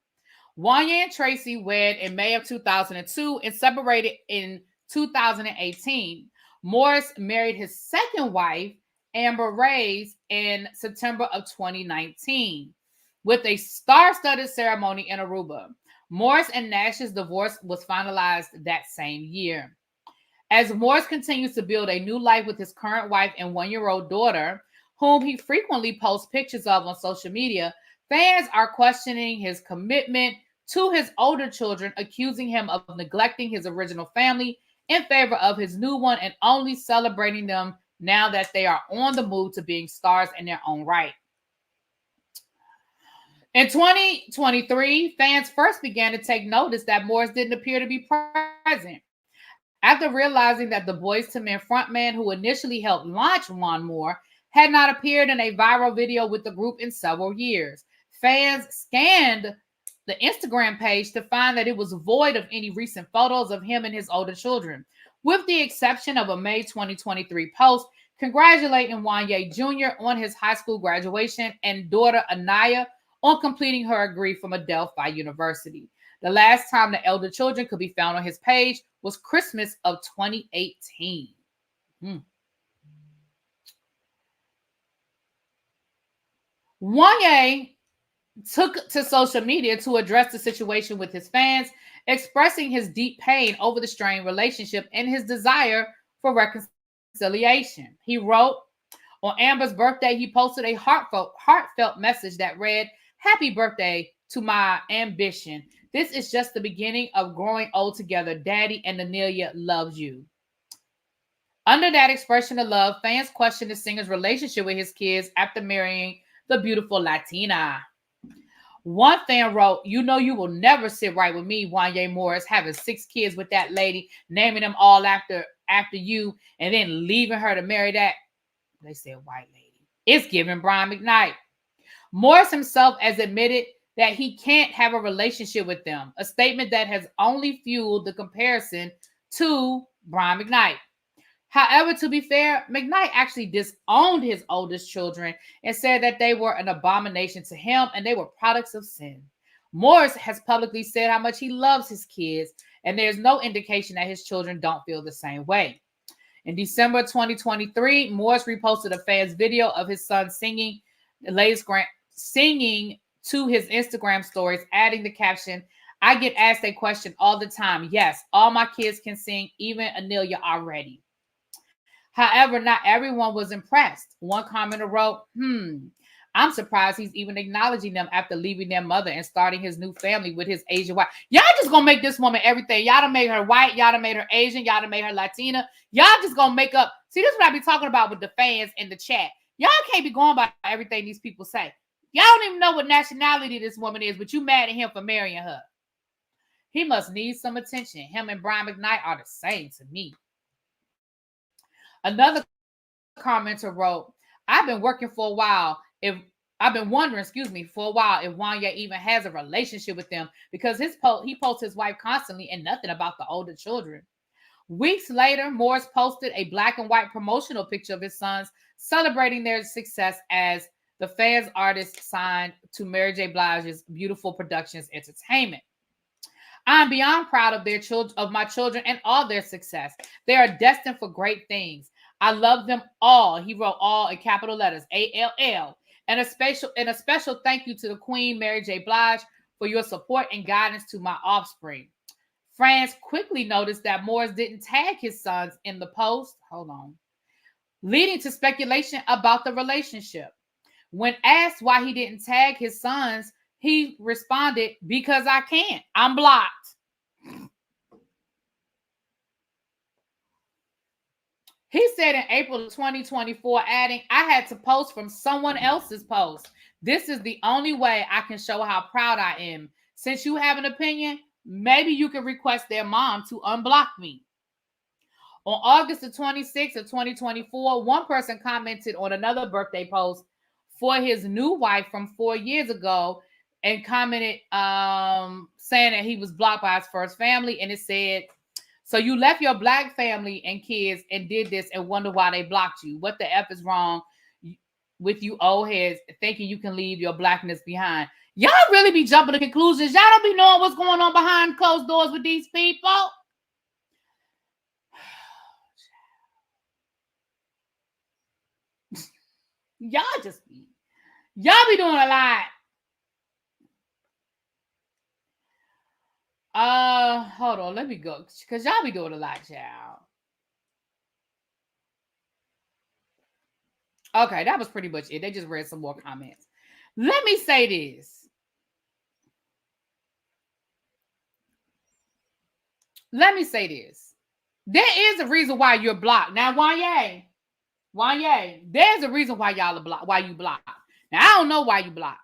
Wanya and Tracy wed in May of 2002 and separated in 2018. Morris married his second wife, Amber Reyes, in September of 2019 with a star-studded ceremony in Aruba. Morris and Nash's divorce was finalized that same year. As Morris continues to build a new life with his current wife and 1-year-old daughter, whom he frequently posts pictures of on social media, fans are questioning his commitment to his older children, accusing him of neglecting his original family in favor of his new one and only celebrating them now that they are on the move to being stars in their own right. In 2023, fans first began to take notice that Morris didn't appear to be present. After realizing that the Boyz II Men frontman who initially helped launch Wanmor had not appeared in a viral video with the group in several years, fans scanned the Instagram page to find that it was void of any recent photos of him and his older children, with the exception of a May 2023 post congratulating Wanya Jr. on his high school graduation and daughter Anaya on completing her degree from Adelphi University. The last time the elder children could be found on his page was Christmas of 2018. Wanya took to social media to address the situation with his fans, expressing his deep pain over the strained relationship and his desire for reconciliation. He wrote, on Amber's birthday, he posted a heartfelt message that read, "Happy birthday to my ambition. This is just the beginning of growing old together. Daddy and Anelia loves you." Under that expression of love, fans questioned the singer's relationship with his kids after marrying the beautiful Latina. One fan wrote, "You know you will never sit right with me, Wanya Morris, having 6 kids with that lady, naming them all after you, and then leaving her to marry that," they said, "white lady." It's giving Brian McKnight. Morris himself has admitted that he can't have a relationship with them, a statement that has only fueled the comparison to Brian McKnight. However, to be fair, McKnight actually disowned his oldest children and said that they were an abomination to him and they were products of sin. Morris has publicly said how much he loves his kids, and there's no indication that his children don't feel the same way. In December 2023, Morris reposted a fan's video of his son singing to his Instagram stories, adding the caption, "I get asked a question all the time. Yes, all my kids can sing, even Anelia already." However, not everyone was impressed. One commenter wrote, "I'm surprised he's even acknowledging them after leaving their mother and starting his new family with his Asian wife." Y'all just gonna make this woman everything. Y'all done made her white. Y'all done made her Asian. Y'all done made her Latina. Y'all just gonna make up. See, this is what I be talking about with the fans in the chat. Y'all can't be going by everything these people say. Y'all don't even know what nationality this woman is, but you mad at him for marrying her. He must need some attention. Him and Brian McKnight are the same to me. Another commenter wrote, I've been wondering for a while if Wanya even has a relationship with them, because he posts his wife constantly and nothing about the older children." Weeks later, Morris posted a black and white promotional picture of his sons celebrating their success as the fans artist signed to Mary J. Blige's Beautiful Productions Entertainment. "I'm beyond proud of my children and all their success. They are destined for great things. I love them all." He wrote all in capital letters, ALL. And a special thank you to the Queen, Mary J. Blige, for your support and guidance to my offspring. Fans quickly noticed that Morris didn't tag his sons in the post. Leading to speculation about the relationship. When asked why he didn't tag his sons, he responded, "Because I can't. I'm blocked." He said in April of 2024, adding, "I had to post from someone else's post. This is the only way I can show how proud I am. Since you have an opinion, maybe you can request their mom to unblock me." On August the 26th of 2024, one person commented on another birthday post for his new wife from 4 years ago and commented saying that he was blocked by his first family. And it said, "So you left your black family and kids and did this and wonder why they blocked you. What the F is wrong with you old heads thinking you can leave your blackness behind?" Y'all really be jumping to conclusions. Y'all don't be knowing what's going on behind closed doors with these people. Y'all be doing a lot. Hold on, let me go, because y'all be doing a lot, y'all. Okay, that was pretty much it. They just read some more comments. Let me say this. There is a reason why you're blocked. Now, Wanya, there's a reason why y'all are blocked, why you blocked. Now, I don't know why you blocked.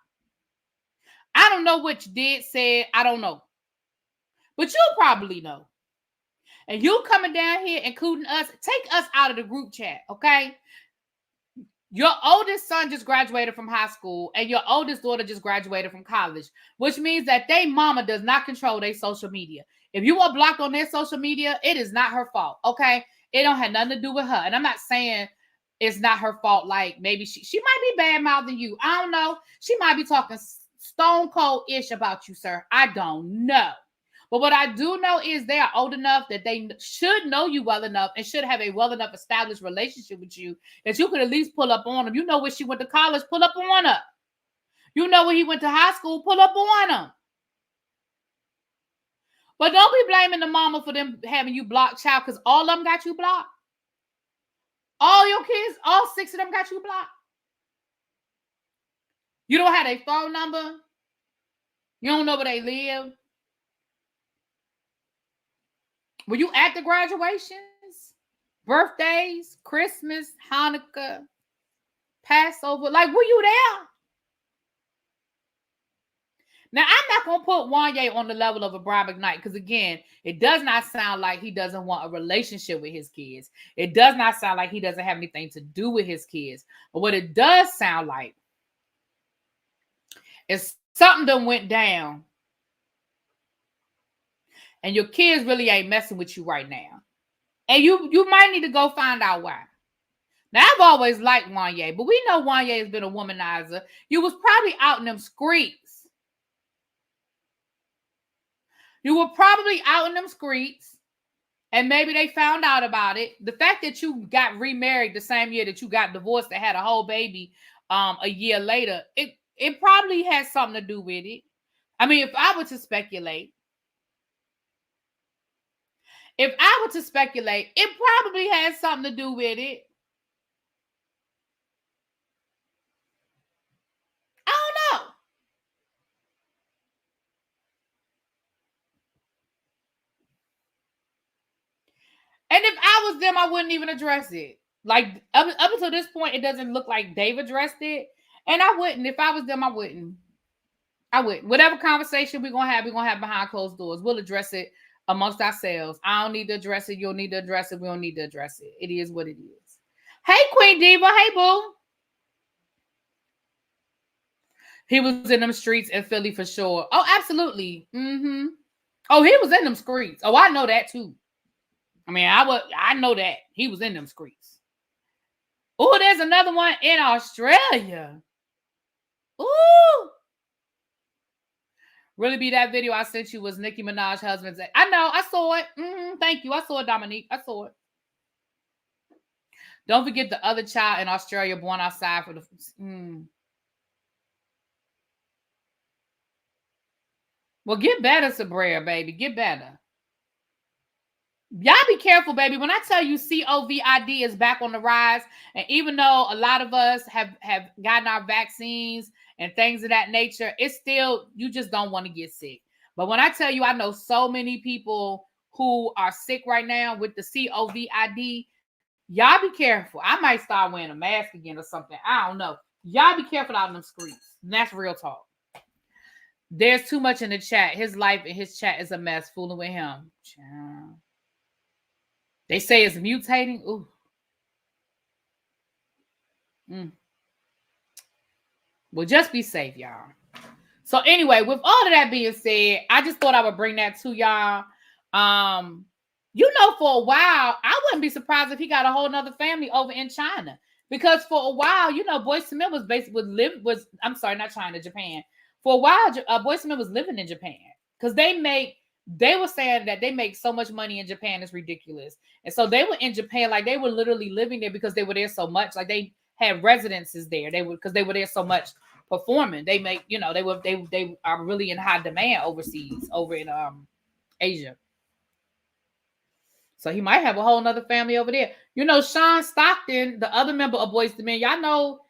I don't know what you did, said. I don't know. But you'll probably know. And you coming down here, including us, take us out of the group chat, okay? Your oldest son just graduated from high school and your oldest daughter just graduated from college, which means that they mama does not control their social media. If you are blocked on their social media, it is not her fault, okay? It don't have nothing to do with her. And I'm not saying it's not her fault. Like maybe she might be bad mouthing you. I don't know. She might be talking stone cold ish about you, sir. I don't know. But what I do know is they are old enough that they should know you well enough and should have a well enough established relationship with you that you could at least pull up on them. You know where she went to college, pull up on her. You know, when he went to high school, pull up on him. But don't be blaming the mama for them having you blocked, child, because all of them got you blocked. All your kids, all 6 of them got you blocked. You don't have their phone number. You don't know where they live. Were you at the graduations, birthdays, Christmas, Hanukkah, Passover? Like, were you there? Now, I'm not going to put Wanya on the level of a Brian McKnight because, again, it does not sound like he doesn't want a relationship with his kids. It does not sound like he doesn't have anything to do with his kids. But what it does sound like is something that went down and your kids really ain't messing with you right now. And you might need to go find out why. Now, I've always liked Wanya, but we know Wanya has been a womanizer. You was probably out in them streets. You were probably out in them streets, and maybe they found out about it. The fact that you got remarried the same year that you got divorced and had a whole baby a year later, it probably has something to do with it. I mean, if I were to speculate, it probably has something to do with it. I don't know. And if I was them, I wouldn't even address it. Like, up until this point, it doesn't look like Dave addressed it. And I wouldn't. If I was them, I wouldn't. Whatever conversation we're going to have behind closed doors. We'll address it amongst ourselves. I don't need to address it. You'll need to address it. We don't need to address it. It is what it is. Hey, Queen Diva. Hey, boo. He was in them streets in Philly for sure. Oh, absolutely. Mm-hmm. Oh, he was in them streets. Oh, I know that too. I mean, I know that he was in them streets. Oh, there's another one in Australia. Ooh. Really be that video I sent you was Nicki Minaj's husband's. I know, I saw it. Thank you. I saw it, Dominique. I saw it. Don't forget the other child in Australia born outside for the. Well, get better, Sabrea, baby. Get better. Y'all be careful, baby. When I tell you COVID is back on the rise, and even though a lot of us have gotten our vaccines and things of that nature, it's still, you just don't want to get sick. But when I tell you, I know so many people who are sick right now with the COVID. Y'all be careful. I might start wearing a mask again or something. I don't know. Y'all be careful out in them streets. And that's real talk. There's too much in the chat. His life and his chat is a mess. Fooling with him. They say it's mutating. Ooh. Well, just be safe, y'all. So anyway, with all of that being said, I just thought I would bring that to y'all. You know, for a while, I wouldn't be surprised if he got a whole nother family over in China. Because for a while, you know, Boyz II Men Japan. For a while, Boyz II Men was living in Japan. Because they were saying that they make so much money in Japan, it's ridiculous. And so they were in Japan, like they were literally living there because they were there so much. Like they had residences there. Because they were there so much performing. They make, you know, they are really in high demand overseas, over in Asia. So he might have a whole nother family over there. You know, Sean Stockton, the other member of Boyz II Men, y'all know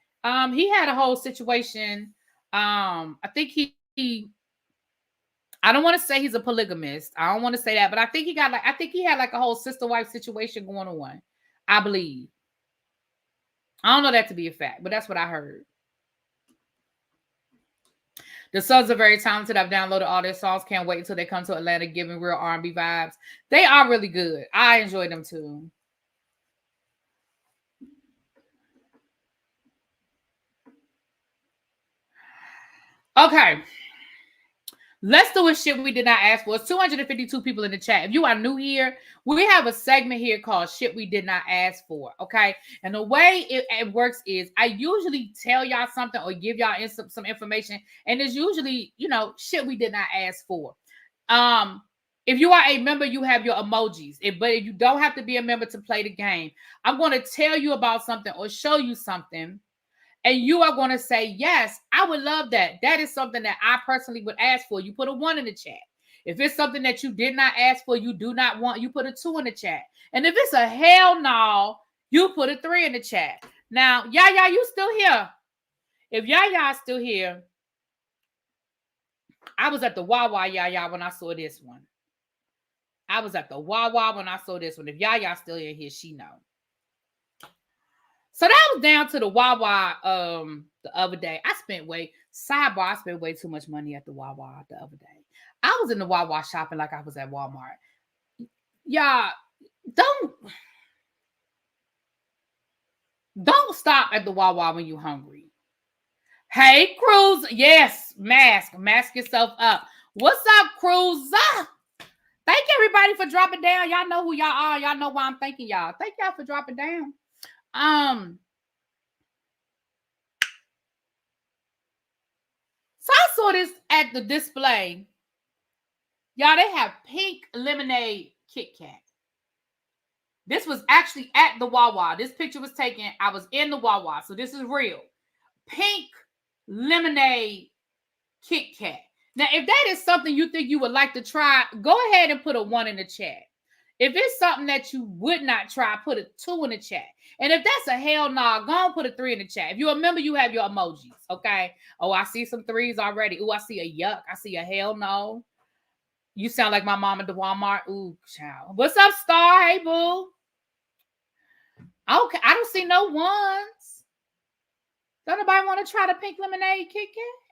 he had a whole situation. I think I don't want to say he's a polygamist. I don't want to say that, but I think he had like a whole sister wife situation going on. I believe. I don't know that to be a fact, but that's what I heard. The Sons are very talented. I've downloaded all their songs. Can't wait until they come to Atlanta, giving real R&B vibes. They are really good. I enjoy them too. Okay. Let's do a shit we did not ask for. It's 252 people in the chat. If you are new here, we have a segment here called Shit We Did Not Ask For, okay? And the way it works is I usually tell y'all something or give y'all some information, and it's usually, you know, shit we did not ask for. If you are a member, you have your emojis. But you don't have to be a member to play the game. I'm going to tell you about something or show you something, and you are going to say, yes, I would love that. That is something that I personally would ask for. You put a 1 in the chat. If it's something that you did not ask for, you do not want, you put a 2 in the chat. And if it's a hell no, you put a 3 in the chat. Now, Yaya, you still here? If Yaya's still here, I was at the Wawa, Yaya, when I saw this one. I was at the Wawa when I saw this one. If Yaya's still in here, she know. So that was down to the Wawa the other day. I spent way too much money at the Wawa the other day. I was in the Wawa shopping like I was at Walmart. Y'all, don't stop at the Wawa when you're hungry. Hey, Cruz. Yes, mask yourself up. What's up, Cruz? Thank everybody for dropping down. Y'all know who y'all are. Y'all know why I'm thanking y'all. Thank y'all for dropping down. So I saw this at the display. Y'all, they have pink lemonade Kit Kat. This was actually at the Wawa. This picture was taken. I was in the Wawa, so this is real. Pink lemonade Kit Kat. Now, if that is something you think you would like to try, go ahead and put a 1 in the chat. If it's something that you would not try, put a 2 in the chat. And if that's a hell no, go and put a 3 in the chat. If you're a member, you have your emojis, okay? Oh, I see some 3s already. Ooh, I see a yuck. I see a hell no. You sound like my mom at the Walmart. Ooh, child. What's up, Star? Hey, boo. Okay, I don't see no 1s. Don't nobody want to try the pink lemonade Kit Kat?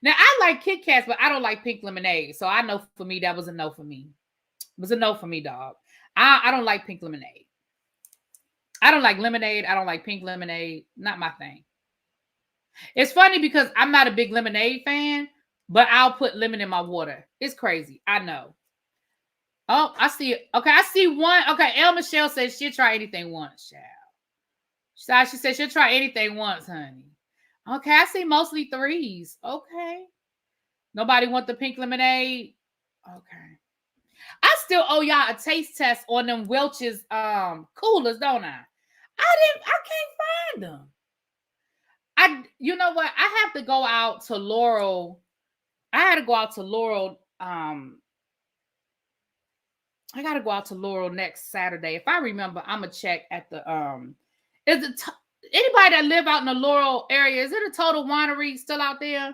Now, I like Kit Kats, but I don't like pink lemonade. So I know for me, that was a no for me. It was a no for me, dog. I don't like pink lemonade. I don't like lemonade. I don't like pink lemonade. Not my thing. It's funny because I'm not a big lemonade fan, but I'll put lemon in my water. It's crazy. I know. Oh, I see it. Okay, I see 1. Okay, El Michelle says she'll try anything once, child. She said she'll try anything once, honey. Okay, I see mostly 3s. Okay. Nobody want the pink lemonade? Okay. I still owe y'all a taste test on them Welch's coolers, don't I? I can't find them. You know what? I have to go out to Laurel. I had to go out to Laurel. I gotta go out to Laurel next Saturday. If I remember, I'm gonna check at the anybody that live out in the Laurel area, is it a Total Winery still out there?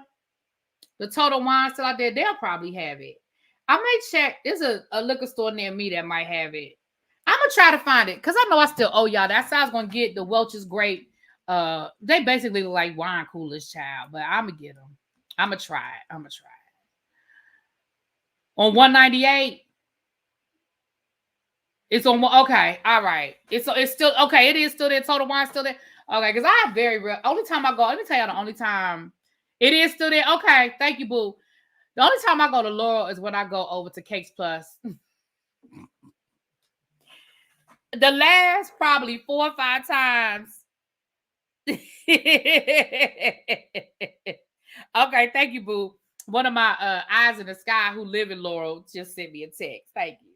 The Total Wine still out there? They'll probably have it. I may check. There's a liquor store near me that might have it. I'm gonna try to find it because I know I still owe y'all. That's how I was gonna get the Welch's grape. They basically look like wine coolers, child. But I'm gonna get them. I'm gonna try it. On 198. It's on. Okay, all right. It's still okay. It is still there. Total Wine still there. Okay, because I have very real. Only time I go. Let me tell you the only time it is still there. Okay, thank you, boo. The only time I go to Laurel is when I go over to Cakes Plus. The last probably 4 or 5 times. Okay, thank you, boo. One of my eyes in the sky who live in Laurel just sent me a text. Thank you.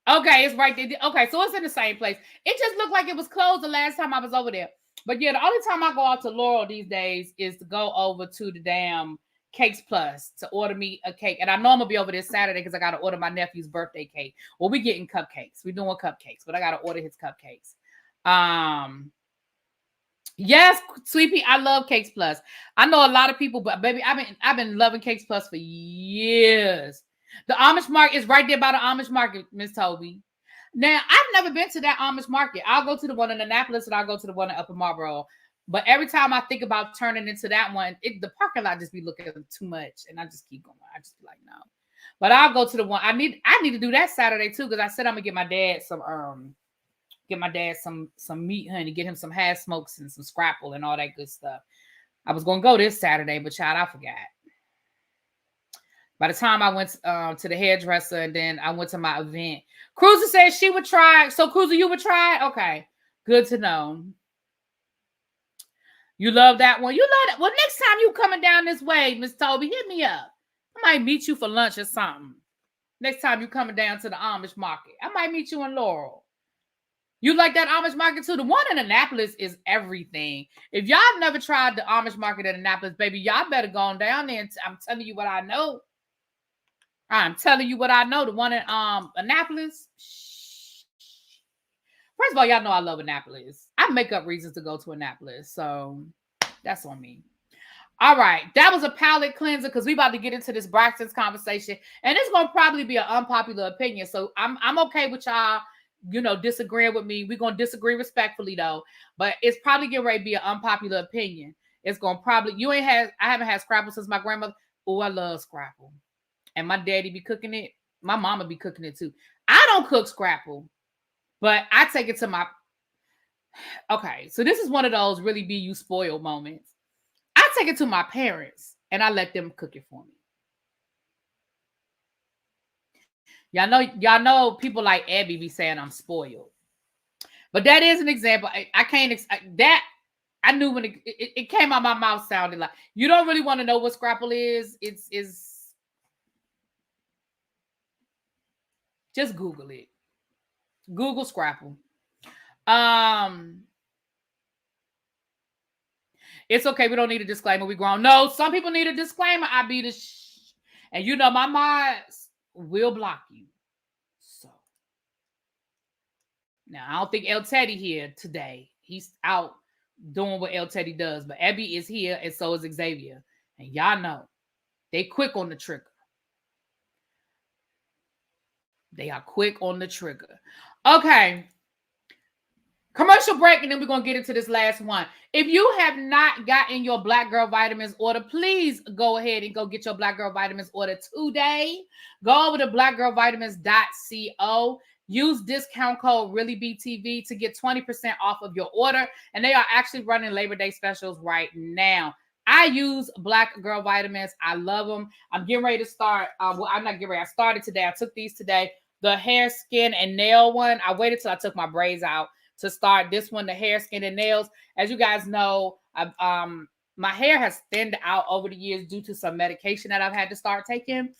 Okay, it's right there. Okay, so it's in the same place. It just looked like it was closed the last time I was over there. But yeah, the only time I go out to Laurel these days is to go over to the damn Cakes Plus to order me a cake. And I know I'm going to be over there Saturday because I got to order my nephew's birthday cake. Well, we're getting cupcakes. We're doing cupcakes, but I got to order his cupcakes. Yes, Sweetie, I love Cakes Plus. I know a lot of people, but baby, I've been loving Cakes Plus for years. The Amish market is right there by the Amish market, Miss Toby. Now, I've never been to that Amish market. I'll go to the one in Annapolis and I'll go to the one in Upper Marlboro. But every time I think about turning into that one, the parking lot just be looking too much. And I just keep going. I just be like, no. But I'll go to the one. I need to do that Saturday too, because I said I'm gonna get my dad some meat, honey, get him some hash smokes and some scrapple and all that good stuff. I was gonna go this Saturday, but child, I forgot. By the time I went to the hairdresser and then I went to my event, Cruiser said she would try. So Cruiser, you would try? Okay, good to know. You love that one. You love that. Well, next time you coming down this way, Miss Toby, hit me up. I might meet you for lunch or something. Next time you coming down to the Amish market, I might meet you in Laurel. You like that Amish market too? The one in Annapolis is everything. If y'all have never tried the Amish market in Annapolis, baby, y'all better go on down there. I'm telling you what I know. I'm telling you what I know. The one in Annapolis. First of all, y'all know I love Annapolis. I make up reasons to go to Annapolis, so that's on me. All right, that was a palate cleanser because we about to get into this Braxton's conversation, and it's gonna probably be an unpopular opinion. So I'm okay with y'all, disagreeing with me. We're gonna disagree respectfully though, but it's probably getting ready to be an unpopular opinion. It's gonna probably I haven't had Scrapple since my grandmother. Oh, I love Scrapple, and my daddy be cooking it. My mama be cooking it too. I don't cook Scrapple, but I take it to my. Okay, so this is one of those really be you spoiled moments. I take it to my parents and I let them cook it for me. Y'all know people like Abby be saying I'm spoiled. But that is an example. I can't that I knew when it came out my mouth sounded like you don't really want to know what Scrapple is. It's just Google it. Google Scrapple. It's okay. We don't need a disclaimer. We grown. No, some people need a disclaimer. I be the and my mods will block you. So now I don't think El Teddy here today. He's out doing what El Teddy does, but Abby is here and so is Xavier. And y'all know they quick on the trigger. They are quick on the trigger. Okay. Commercial break, and then we're going to get into this last one. If you have not gotten your Black Girl Vitamins order, please go ahead and go get your Black Girl Vitamins order today. Go over to blackgirlvitamins.co. Use discount code ReallyBTV to get 20% off of your order. And they are actually running Labor Day specials right now. I use Black Girl Vitamins. I love them. I'm getting ready to start. I'm not getting ready. I started today. I took these today. The hair, skin, and nail one. I waited till I took my braids out to start this one, the hair, skin, and nails. As you guys know, my hair has thinned out over the years due to some medication that I've had to start taking.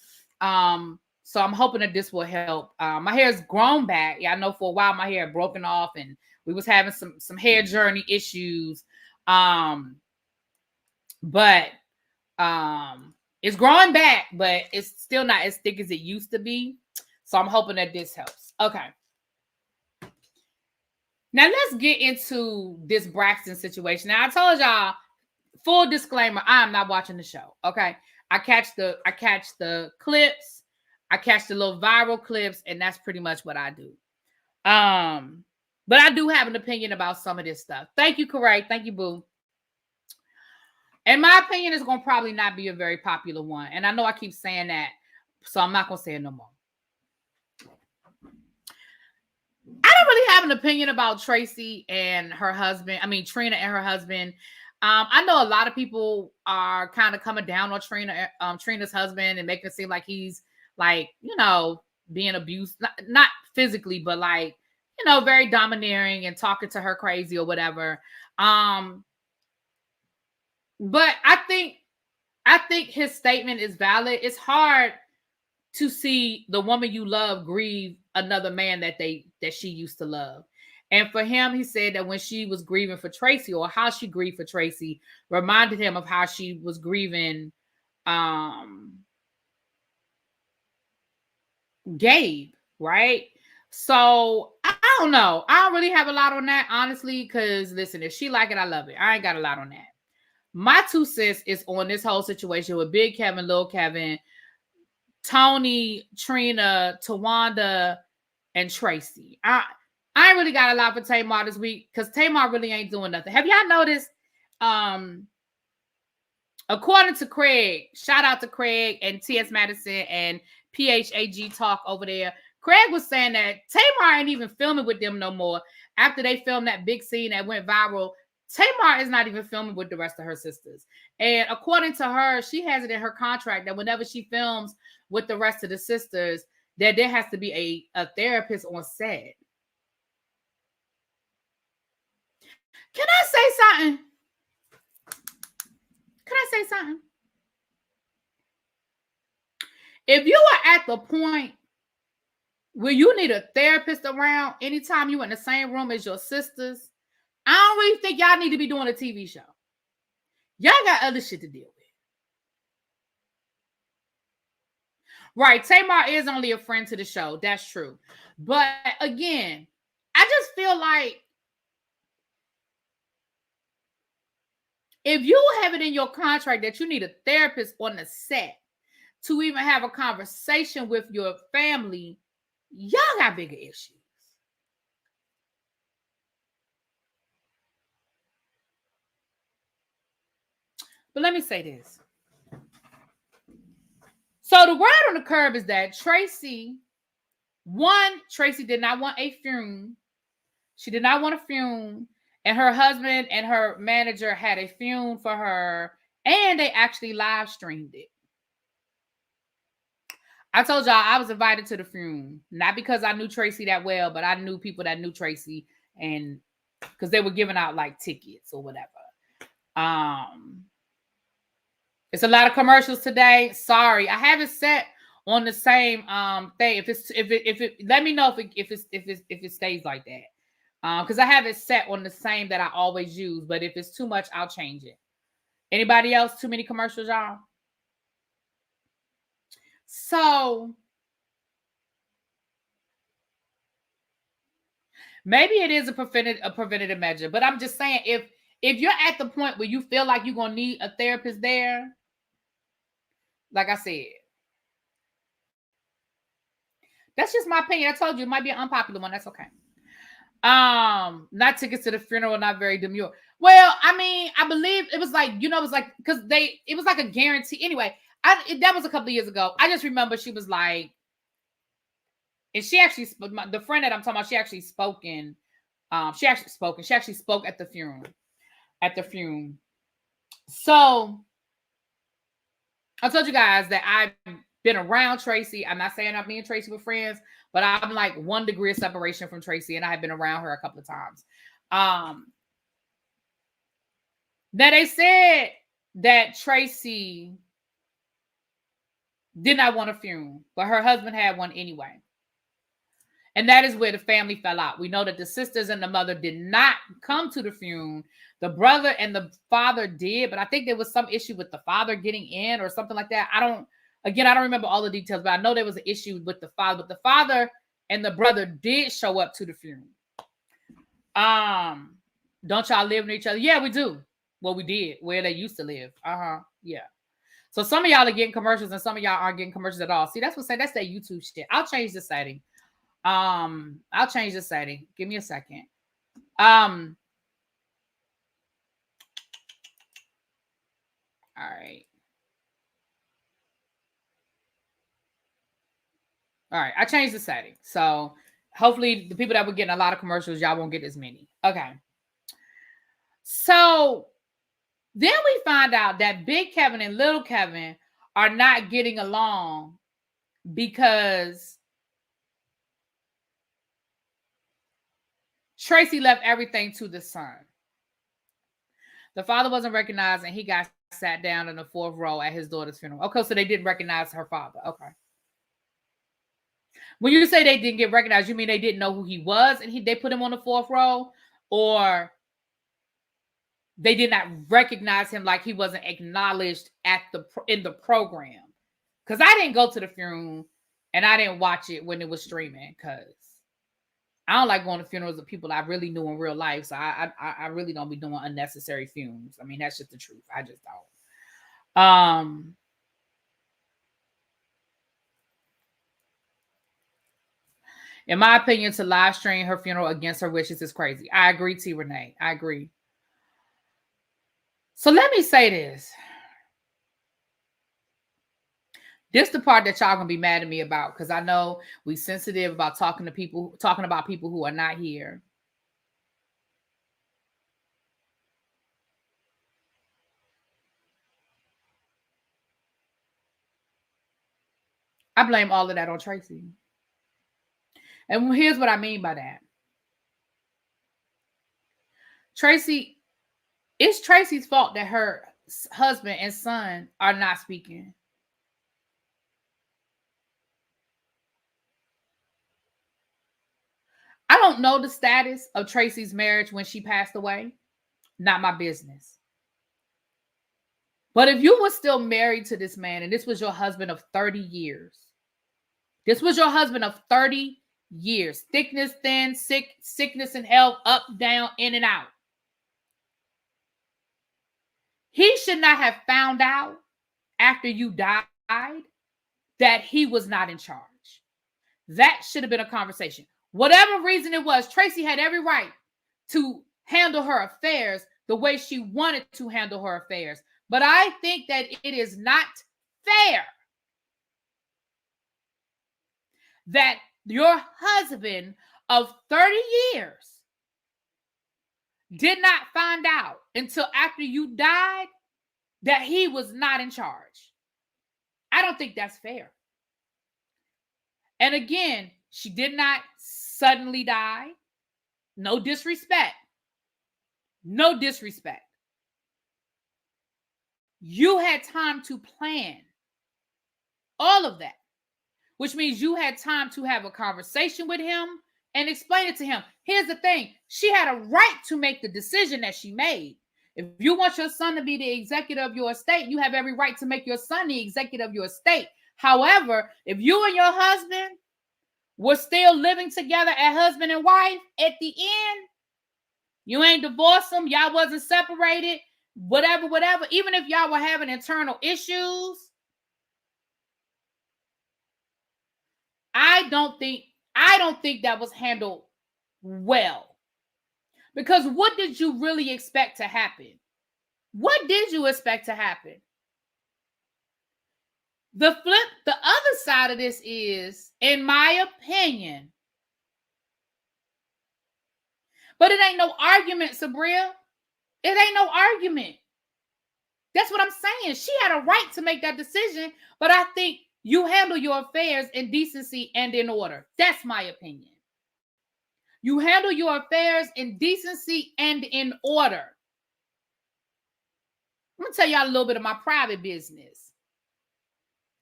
So I'm hoping that this will help. My hair has grown back. Yeah, I know for a while my hair had broken off and we was having some hair journey issues. But it's growing back, but it's still not as thick as it used to be. So I'm hoping that this helps. Okay. Now let's get into this Braxton situation. Now I told y'all, full disclaimer, I am not watching the show. Okay. I catch the clips, I catch the little viral clips, and that's pretty much what I do. But I do have an opinion about some of this stuff. Thank you, Corey. Thank you, Boo. And my opinion is going to probably not be a very popular one. And I know I keep saying that, so I'm not going to say it no more. I don't really have an opinion about Tracy and her husband. I mean, Trina and her husband. I know a lot of people are kind of coming down on Trina's husband and making it seem like he's like, being abused, not physically, but like, very domineering and talking to her crazy or whatever. But I think his statement is valid. It's hard to see the woman you love grieve another man that she used to love. And for him, he said that when she was grieving for Tracy, or how she grieved for Tracy, reminded him of how she was grieving Gabe, right? So I don't know. I don't really have a lot on that, honestly, because listen, if she like it, I love it. I ain't got a lot on that. My 2 cents is on this whole situation with Big Kevin, Lil Kevin, Tony, Trina, Tawanda, and Tracy. I ain't really got a lot for Tamar this week because Tamar really ain't doing nothing. Have y'all noticed? According to Craig, shout out to Craig and T.S. Madison and PHAG Talk over there. Craig was saying that Tamar ain't even filming with them no more. After they filmed that big scene that went viral, Tamar is not even filming with the rest of her sisters. And according to her, she has it in her contract that whenever she films with the rest of the sisters, that there has to be a therapist on set. Can I say something? If you are at the point Will you need a therapist around anytime you in the same room as your sisters? I don't really think y'all need to be doing a TV show. Y'all got other shit to deal with. Right. Tamar is only a friend to the show. That's true. But again, I just feel like if you have it in your contract that you need a therapist on the set to even have a conversation with your family, y'all got bigger issues. But let me say this. So the word on the curb is that Tracy did not want a fume. She did not want a fume. And her husband and her manager had a fume for her. And they actually live streamed it. I told y'all I was invited to the fume. Not because I knew Tracy that well, but I knew people that knew Tracy. And because they were giving out like tickets or whatever. It's a lot of commercials today. Sorry, I have it set on the same thing. If it let me know if it stays like that. Because I have it set on the same that I always use. But if it's too much, I'll change it. Anybody else? Too many commercials, y'all? So maybe it is a preventative measure. But I'm just saying, if you're at the point where you feel like you're gonna need a therapist there, like I said, that's just my opinion. I told you it might be an unpopular one. That's okay. Not tickets to the funeral, not very demure. Well, I mean, I believe it was like, it was like, because it was like a guarantee. Anyway, that was a couple of years ago. I just remember she was like, and she actually, the friend that I'm talking about, she actually spoke at the funeral. So I told you guys that I've been around Tracy. I'm not saying I'm me and Tracy were friends, but I'm like 1 degree of separation from Tracy, and I have been around her a couple of times. Now they said that Tracy did not want a funeral, but her husband had one anyway. And that is where the family fell out. We know that the sisters and the mother did not come to the funeral. The brother and the father did, but I think there was some issue with the father getting in or something like that. I don't remember all the details, but I know there was an issue with the father. But the father and the brother did show up to the funeral. Don't y'all live near each other? Yeah, we do. Well, we did where they used to live. Yeah. So some of y'all are getting commercials and some of y'all aren't getting commercials at all. See, that's that YouTube shit. I'll change the setting. I'll change the setting. Give me a second. All right. I changed the setting. So hopefully the people that were getting a lot of commercials, y'all won't get as many. Okay. So then we find out that Big Kevin and Little Kevin are not getting along because Tracy left everything to the son. The father wasn't recognized and he got sat down in the 4th row at his daughter's funeral. Okay, so they didn't recognize her father. Okay. When you say they didn't get recognized, you mean they didn't know who he was and they put him on the 4th row? Or they did not recognize him like he wasn't acknowledged in the program? Because I didn't go to the funeral and I didn't watch it when it was streaming because I don't like going to funerals of people I really knew in real life. So I really don't be doing unnecessary fumes. I mean, that's just the truth. I just don't. In my opinion, to live stream her funeral against her wishes is crazy. I agree, T. Renee. I agree. So let me say this. This is the part that y'all gonna be mad at me about because I know we sensitive about talking about people who are not here. I blame all of that on Tracy. And here's what I mean by that. It's Tracy's fault that her husband and son are not speaking. don't know the status of Tracy's marriage when she passed away. Not my business. But if you were still married to this man and this was your husband of 30 years, this was your husband of 30 years, thickness, thin, sickness and health, up, down, in and out. He should not have found out after you died that he was not in charge. That should have been a conversation. Whatever reason it was, Tracy had every right to handle her affairs the way she wanted to handle her affairs. But I think that it is not fair that your husband of 30 years did not find out until after you died that he was not in charge. I don't think that's fair. And again, she did not suddenly die. No disrespect. No disrespect. You had time to plan all of that, which means you had time to have a conversation with him and explain it to him. Here's the thing. She had a right to make the decision that she made. If you want your son to be the executor of your estate, you have every right to make your son the executor of your estate. However, if you and your husband were still living together as husband and wife, at the end, you ain't divorced them, y'all wasn't separated, whatever, even if y'all were having internal issues, I don't think that was handled well. Because what did you really expect to happen? What did you expect to happen? The other side of this is, in my opinion, but it ain't no argument, Sabria. It ain't no argument. That's what I'm saying. She had a right to make that decision, but I think you handle your affairs in decency and in order. That's my opinion. You handle your affairs in decency and in order. I'm going to tell y'all a little bit of my private business.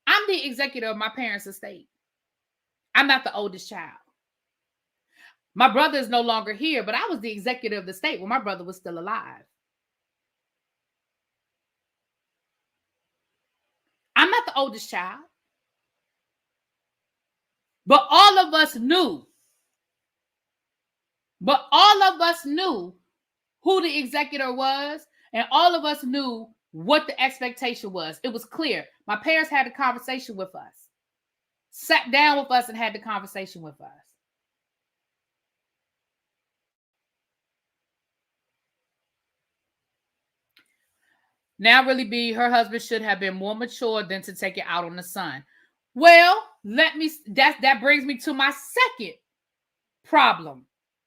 I'm the executor of my parents' estate. I'm not the oldest child. My brother is no longer here, but I was the executor of the estate when my brother was still alive. I'm not the oldest child. But all of us knew. Who the executor was, and all of us knew what the expectation was. It was clear. My parents had a conversation with us, sat down with us and had the conversation with us. Now, her husband should have been more mature than to take it out on the son. Well, that brings me to my second problem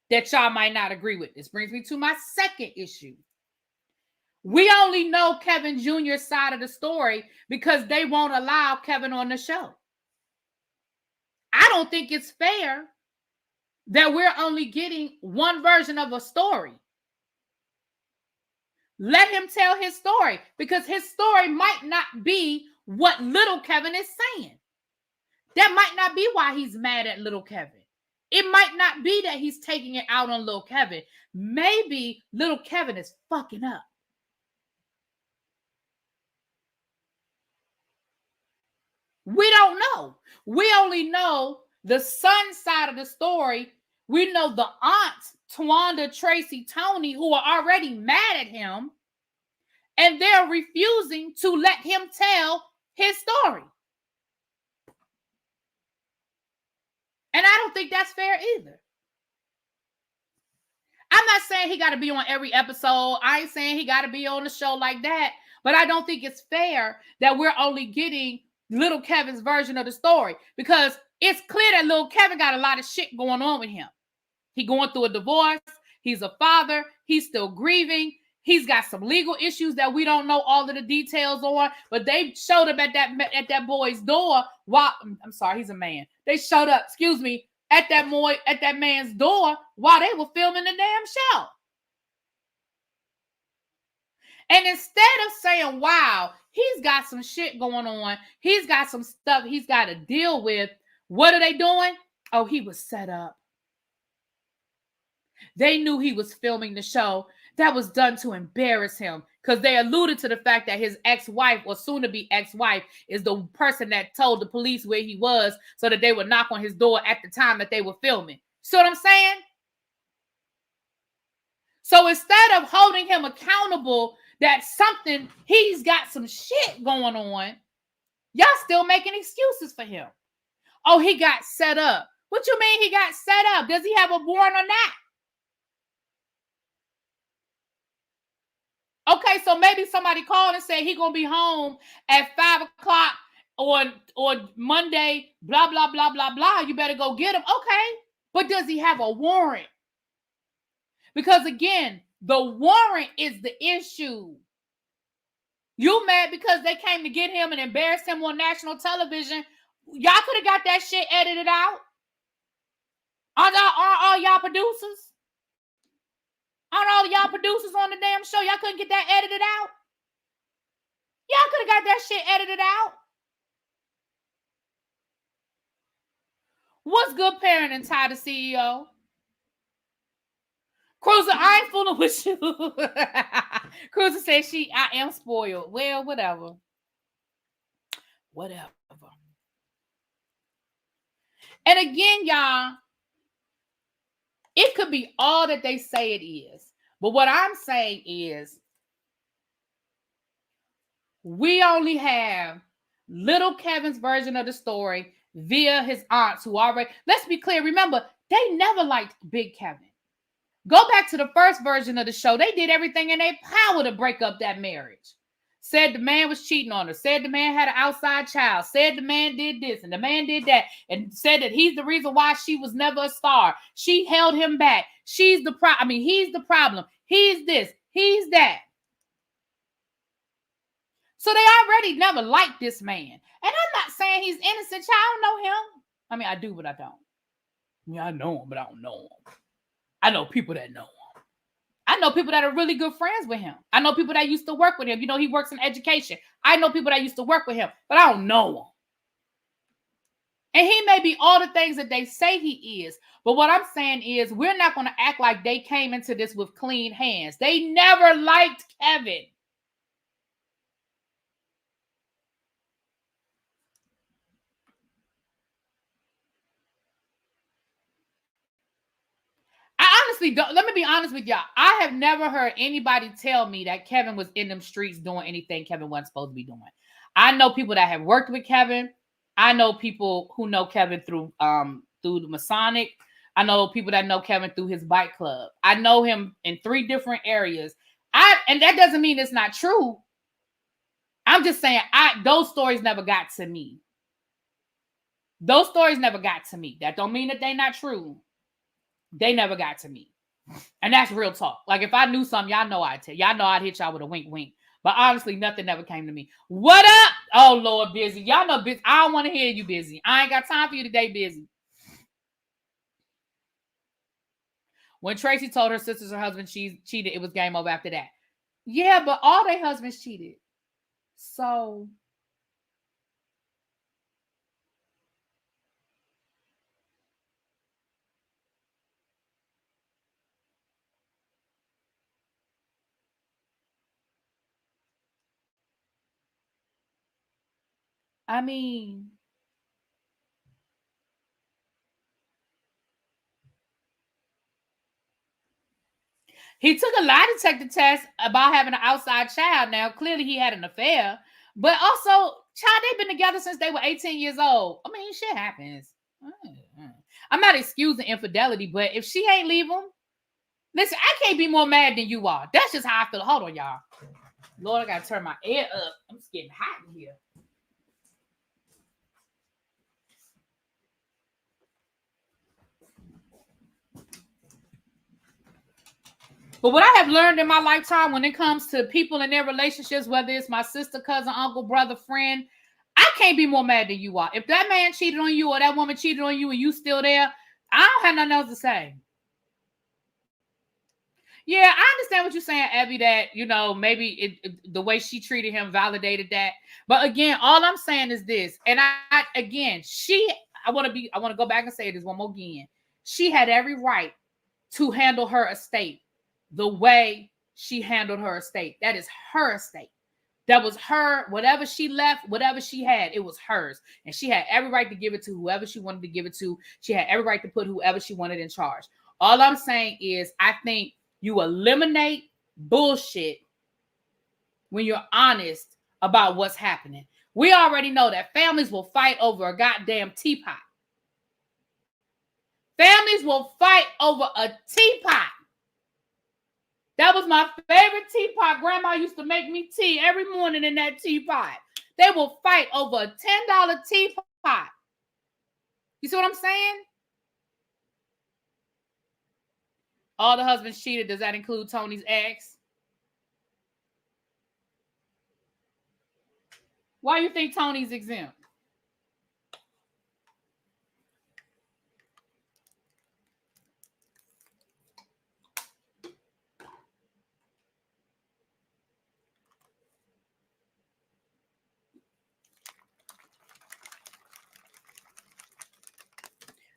that y'all might not agree with. This brings me to my second issue. We only know Kevin Jr.'s side of the story because they won't allow Kevin on the show. I don't think it's fair that we're only getting one version of a story. Let him tell his story, because his story might not be what little Kevin is saying. That might not be why he's mad at little Kevin. It might not be that he's taking it out on little Kevin. Maybe little Kevin is fucking up. We don't know. We only know the son side of the story. We know the aunts, Twanda, Tracy, Tony, who are already mad at him, and they're refusing to let him tell his story. And I don't think that's fair either. I'm not saying he got to be on every episode. I ain't saying he got to be on the show like that. But I don't think it's fair that we're only getting little Kevin's version of the story, because it's clear that little Kevin got a lot of shit going on with him. He going through a divorce. He's a father. He's still grieving. He's got some legal issues that we don't know all of the details on, but they showed up at that boy's door while, I'm sorry, he's a man. They showed up, at that man's door while they were filming the damn show. And instead of saying, wow, he's got some shit going on, he's got some stuff he's got to deal with, what are they doing? Oh, he was set up. They knew he was filming the show. That was done to embarrass him because they alluded to the fact that his ex-wife or soon-to-be ex-wife is the person that told the police where he was so that they would knock on his door at the time that they were filming. See what I'm saying? So instead of holding him accountable that something, he's got some shit going on, y'all still making excuses for him. Oh, he got set up. What you mean he got set up? Does he have a warrant or not? Okay, so maybe somebody called and said he's going to be home at 5 o'clock on Monday, blah, blah, blah, blah, blah. You better go get him. Okay, but does he have a warrant? Because again, the warrant is the issue. You mad because they came to get him and embarrassed him on national television. Y'all could have got that shit edited out. Aren't all y'all producers? Aren't all y'all producers on the damn show? Y'all couldn't get that edited out? Y'all could have got that shit edited out. What's good parenting, Ty the CEO? Cruiser, I ain't fooling with you. Cruiser says I am spoiled. Well, whatever. Whatever. And again, y'all, it could be all that they say it is. But what I'm saying is we only have little Kevin's version of the story via his aunts who already, let's be clear, remember, they never liked Big Kevin. Go back to the first version of the show. They did everything in their power to break up that marriage. Said the man was cheating on her. Said the man had an outside child. Said the man did this and the man did that. And said that he's the reason why she was never a star. She held him back. He's the problem. He's this. He's that. So they already never liked this man. And I'm not saying he's innocent. I don't know him. I mean, I do, but I don't. I mean, I know him, but I don't know him. I know people that know him. I know people that are really good friends with him. I know people that used to work with him. You know, he works in education. I know people that used to work with him, but I don't know him. And he may be all the things that they say he is. But what I'm saying is we're not going to act like they came into this with clean hands. They never liked Kevin. Honestly, let me be honest with y'all. I have never heard anybody tell me that Kevin was in them streets doing anything Kevin wasn't supposed to be doing. I know people that have worked with Kevin. I know people who know Kevin through the Masonic. I know people that know Kevin through his bike club. I know him in 3 different areas. And that doesn't mean it's not true. I'm just saying those stories never got to me. Those stories never got to me. That don't mean that they're not true. They never got to me. And that's real talk. Like if I knew something, y'all know I'd tell. Y'all know I'd hit y'all with a wink wink. But honestly, nothing never came to me. What up? Oh, Lord, Busy. Y'all know Busy. I don't want to hear you, Busy. I ain't got time for you today, Busy. When Tracy told her sisters her husband cheated, it was game over after that. Yeah, but all their husbands cheated. So... I mean, he took a lie detector test about having an outside child. Now, clearly he had an affair, but also, child, they've been together since they were 18 years old. I mean, shit happens. I'm not excusing infidelity, but if she ain't leave him, listen, I can't be more mad than you are. That's just how I feel. Hold on, y'all. Lord, I gotta turn my air up. I'm just getting hot in here. But what I have learned in my lifetime when it comes to people in their relationships, whether it's my sister, cousin, uncle, brother, friend, I can't be more mad than you are. If that man cheated on you or that woman cheated on you and you still there, I don't have nothing else to say. Yeah, I understand what you're saying, Abby, that, you know, maybe the way she treated him validated that. But again, all I'm saying is this. And I want to go back and say this one more again. She had every right to handle her estate the way she handled her estate. That is her estate. That was her, whatever she left, whatever she had, it was hers. And she had every right to give it to whoever she wanted to give it to. She had every right to put whoever she wanted in charge. All I'm saying is, I think you eliminate bullshit when you're honest about what's happening. We already know that families will fight over a goddamn teapot. Families will fight over a teapot. That was my favorite teapot. Grandma used to make me tea every morning in that teapot. They will fight over a $10 teapot. You see what I'm saying? All the husbands cheated. Does that include Tony's ex? Why do you think Tony's exempt?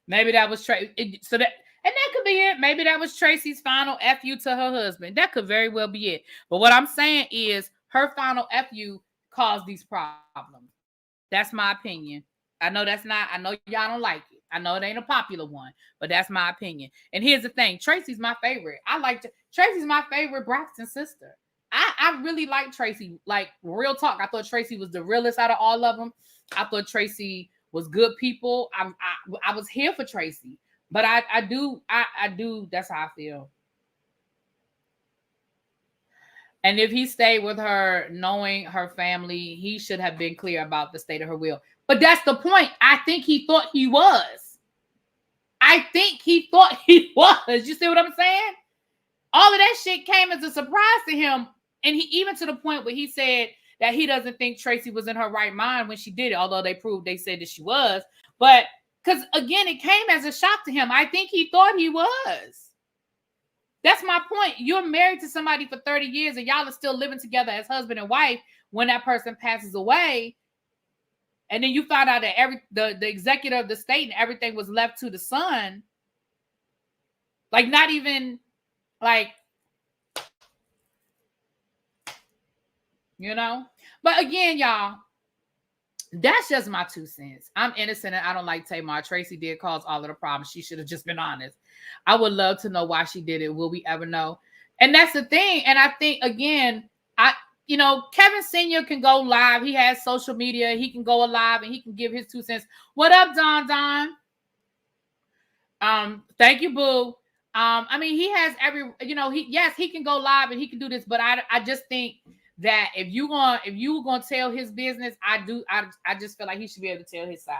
Maybe that was Tracy. And that could be it. Maybe that was Tracy's final FU to her husband. That could very well be it. But what I'm saying is her final FU caused these problems. That's my opinion. I know y'all don't like it. I know it ain't a popular one, but that's my opinion. And here's the thing. Tracy's my favorite. Tracy's my favorite Braxton sister. I really like Tracy. Like, real talk. I thought Tracy was the realest out of all of them. I thought Tracy was good people. I was here for Tracy, but I do. That's how I feel. And if he stayed with her, knowing her family, he should have been clear about the state of her will. But that's the point. I think he thought he was. You see what I'm saying? All of that shit came as a surprise to him. And he, even to the point where he said that he doesn't think Tracy was in her right mind when she did it, although they said that she was. But because, again, it came as a shock to him. I think he thought he was. That's my point. You're married to somebody for 30 years and y'all are still living together as husband and wife when that person passes away. And then you found out that the executor of the state and everything was left to the son. Like, not even, like, you know? But again, y'all, that's just my 2 cents. I'm innocent and I don't like Tamar. Tracy did cause all of the problems. She should have just been honest. I would love to know why she did it. Will we ever know? And that's the thing. And I think, again, Kevin Sr. can go live. He has social media. He can go live and he can give his 2 cents. What up, Don? Thank you, boo. I mean, he has he can go live and he can do this, but I just think that if you gonna tell his business, I just feel like he should be able to tell his side,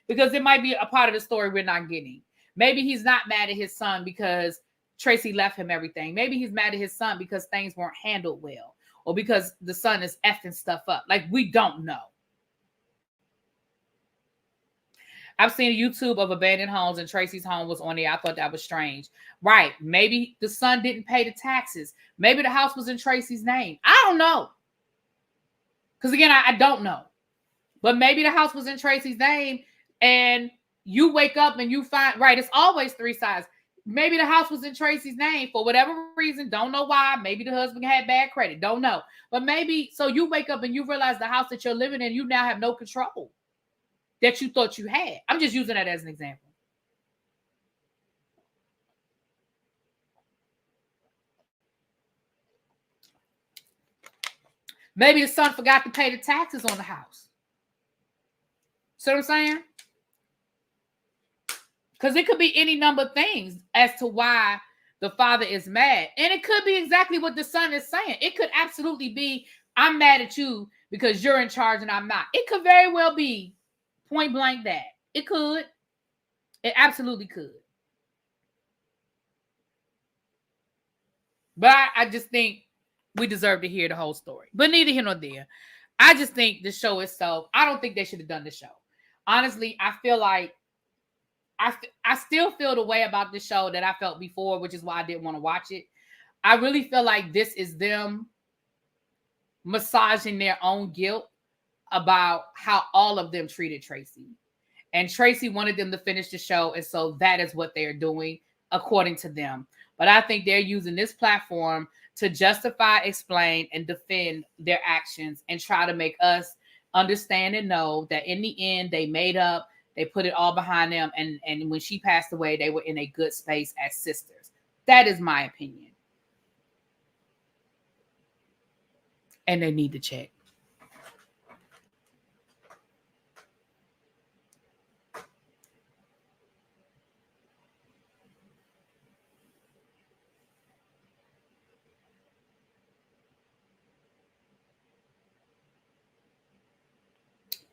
because it might be a part of the story we're not getting. Maybe he's not mad at his son because Tracy left him everything. Maybe he's mad at his son because things weren't handled well, or because the son is effing stuff up. Like, we don't know. I've seen a YouTube of abandoned homes and Tracy's home was on there. I thought that was strange. Right. Maybe the son didn't pay the taxes. Maybe the house was in Tracy's name. I don't know. Because, again, I don't know. But maybe the house was in Tracy's name and you wake up and you find, right, it's always 3 sides. Maybe the house was in Tracy's name for whatever reason. Don't know why. Maybe the husband had bad credit. Don't know. But maybe, so you wake up and you realize the house that you're living in, you now have no control that you thought you had. I'm just using that as an example. Maybe the son forgot to pay the taxes on the house. See what I'm saying? Because it could be any number of things as to why the father is mad. And it could be exactly what the son is saying. It could absolutely be, I'm mad at you because you're in charge and I'm not. It could very well be point blank that. It could. It absolutely could. But I just think we deserve to hear the whole story. But neither here nor there. I just think the show itself, I don't think they should have done the show. Honestly, I feel like I still feel the way about this show that I felt before, which is why I didn't want to watch it. I really feel like this is them massaging their own guilt about how all of them treated Tracy. And Tracy wanted them to finish the show, and so that is what they're doing. according to them. But I think they're using this platform to justify, explain, and defend their actions and try to make us understand and know that in the end, they made up, they put it all behind them. And when she passed away, they were in a good space as sisters. That is my opinion. And they need to check.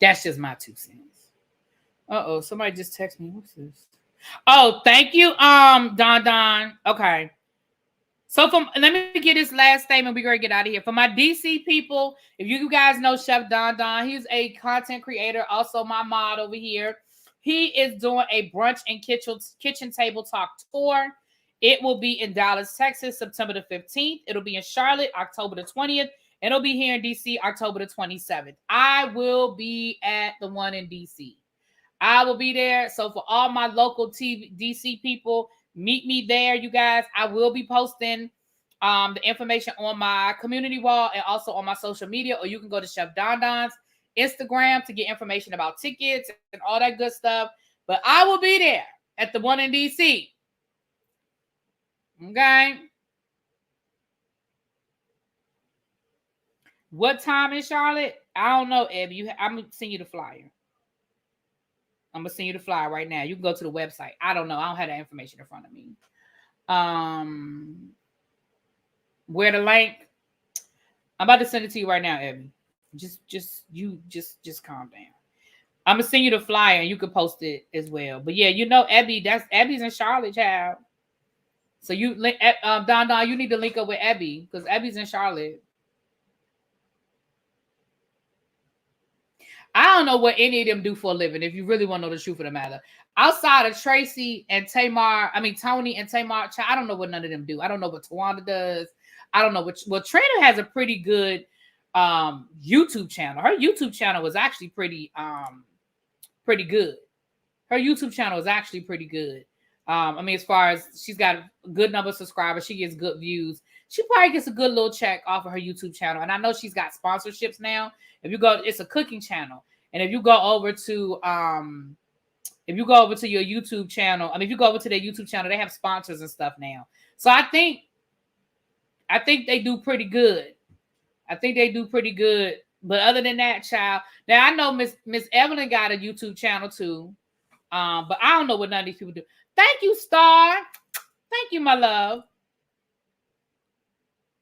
That's just my 2 cents. Uh-oh, somebody just texted me. What's this? Oh, thank you, Don. Okay. So let me get this last statement. We're gonna get out of here. For my DC people, if you guys know Chef Don, he's a content creator, also my mod over here. He is doing a brunch and kitchen table talk tour. It will be in Dallas, Texas, September the 15th. It'll be in Charlotte, October the 20th. And it'll be here in DC, October the 27th. I will be at the one in DC. I will be there. So for all my local DC people, meet me there, you guys. I will be posting the information on my community wall and also on my social media, or you can go to Chef Don's Instagram to get information about tickets and all that good stuff. But I will be there at the one in DC. Okay. What time in Charlotte? I don't know, Abby. I'm going to send you the flyer. I'm going to send you the flyer right now. You can go to the website. I don't know. I don't have that information in front of me. Where the link? I'm about to send it to you right now, Abby. Just calm down. I'm going to send you the flyer and you can post it as well. But yeah, you know, Abby's in Charlotte, child. So you, Don, you need to link up with Abby because Abby's in Charlotte. I don't know what any of them do for a living, if you really want to know the truth of the matter. Outside of Tony and Tamar, I don't know what none of them do. I don't know what Tawanda does. I don't know what Trina has a pretty good YouTube channel. Her YouTube channel was actually pretty good. Her YouTube channel is actually pretty good. As far as she's got a good number of subscribers, she gets good views. She probably gets a good little check off of her YouTube channel. And I know she's got sponsorships now. If you go, it's a cooking channel. And if you go over to your YouTube channel, if you go over to their YouTube channel, they have sponsors and stuff now. So I think they do pretty good. But other than that, child, now I know Miss Evelyn got a YouTube channel too. But I don't know what none of these people do. Thank you, Star. Thank you, my love.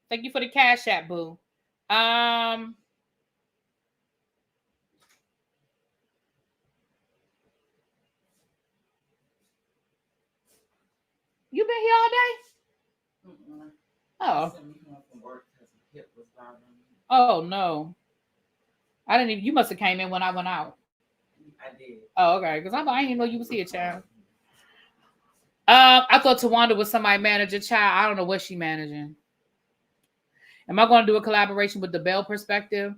Thank you for the Cash App, boo. You been here all day? Oh. Oh no. I didn't even. You must have came in when I went out. I did. Oh, okay. Because I didn't even know you was here, child. I thought Tawanda was somebody manager, child. I don't know what she managing. Am I going to do a collaboration with the Bell Perspective?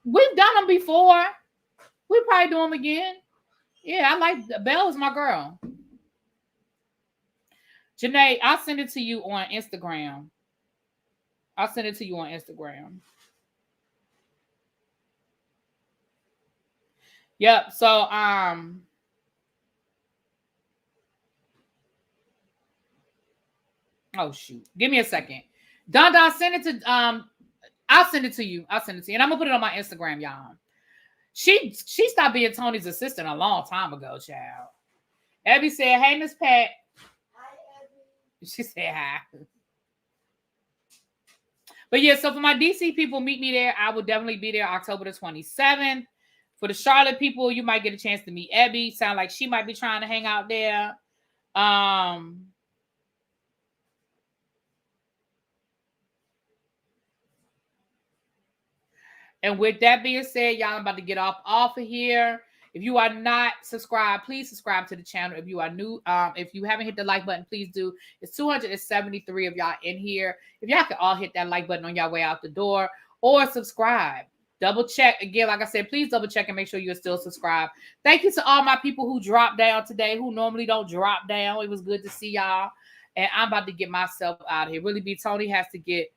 We've done them before. We probably do them again. Yeah, I like Bell is my girl. Janae, I'll send it to you on Instagram. Yep. So oh shoot. Give me a second. Don, send it to I'll send it to you. And I'm gonna put it on my Instagram, y'all. She stopped being Tony's assistant a long time ago, child. Abby said, "Hey, Miss Pat." Hi, Abby. She said hi. But yeah, so for my DC people, meet me there. I will definitely be there October the 27th. For the Charlotte people, you might get a chance to meet Abby. Sound like she might be trying to hang out there. And with that being said, y'all, I'm about to get off of here. If you are not subscribed, please subscribe to the channel. If you are new, if you haven't hit the like button, please do. It's 273 of y'all in here. If y'all can all hit that like button on your way out the door or subscribe. Double check again. Like I said, please double check and make sure you're still subscribed. Thank you to all my people who dropped down today, who normally don't drop down. It was good to see y'all. And I'm about to get myself out of here. Really, Tony has to get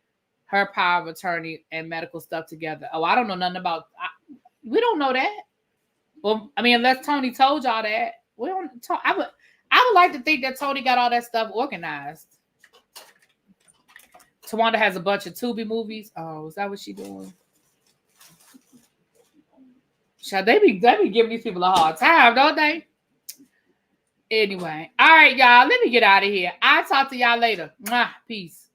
her power of attorney and medical stuff together. Oh, I don't know nothing about. We don't know that. Well, I mean, unless Tony told y'all that, we don't. I would like to think that Tony got all that stuff organized. Tawanda has a bunch of Tubi movies. Oh, is that what she doing? They be giving these people a hard time, don't they? Anyway, all right, y'all. Let me get out of here. I'll talk to y'all later. Mwah, peace.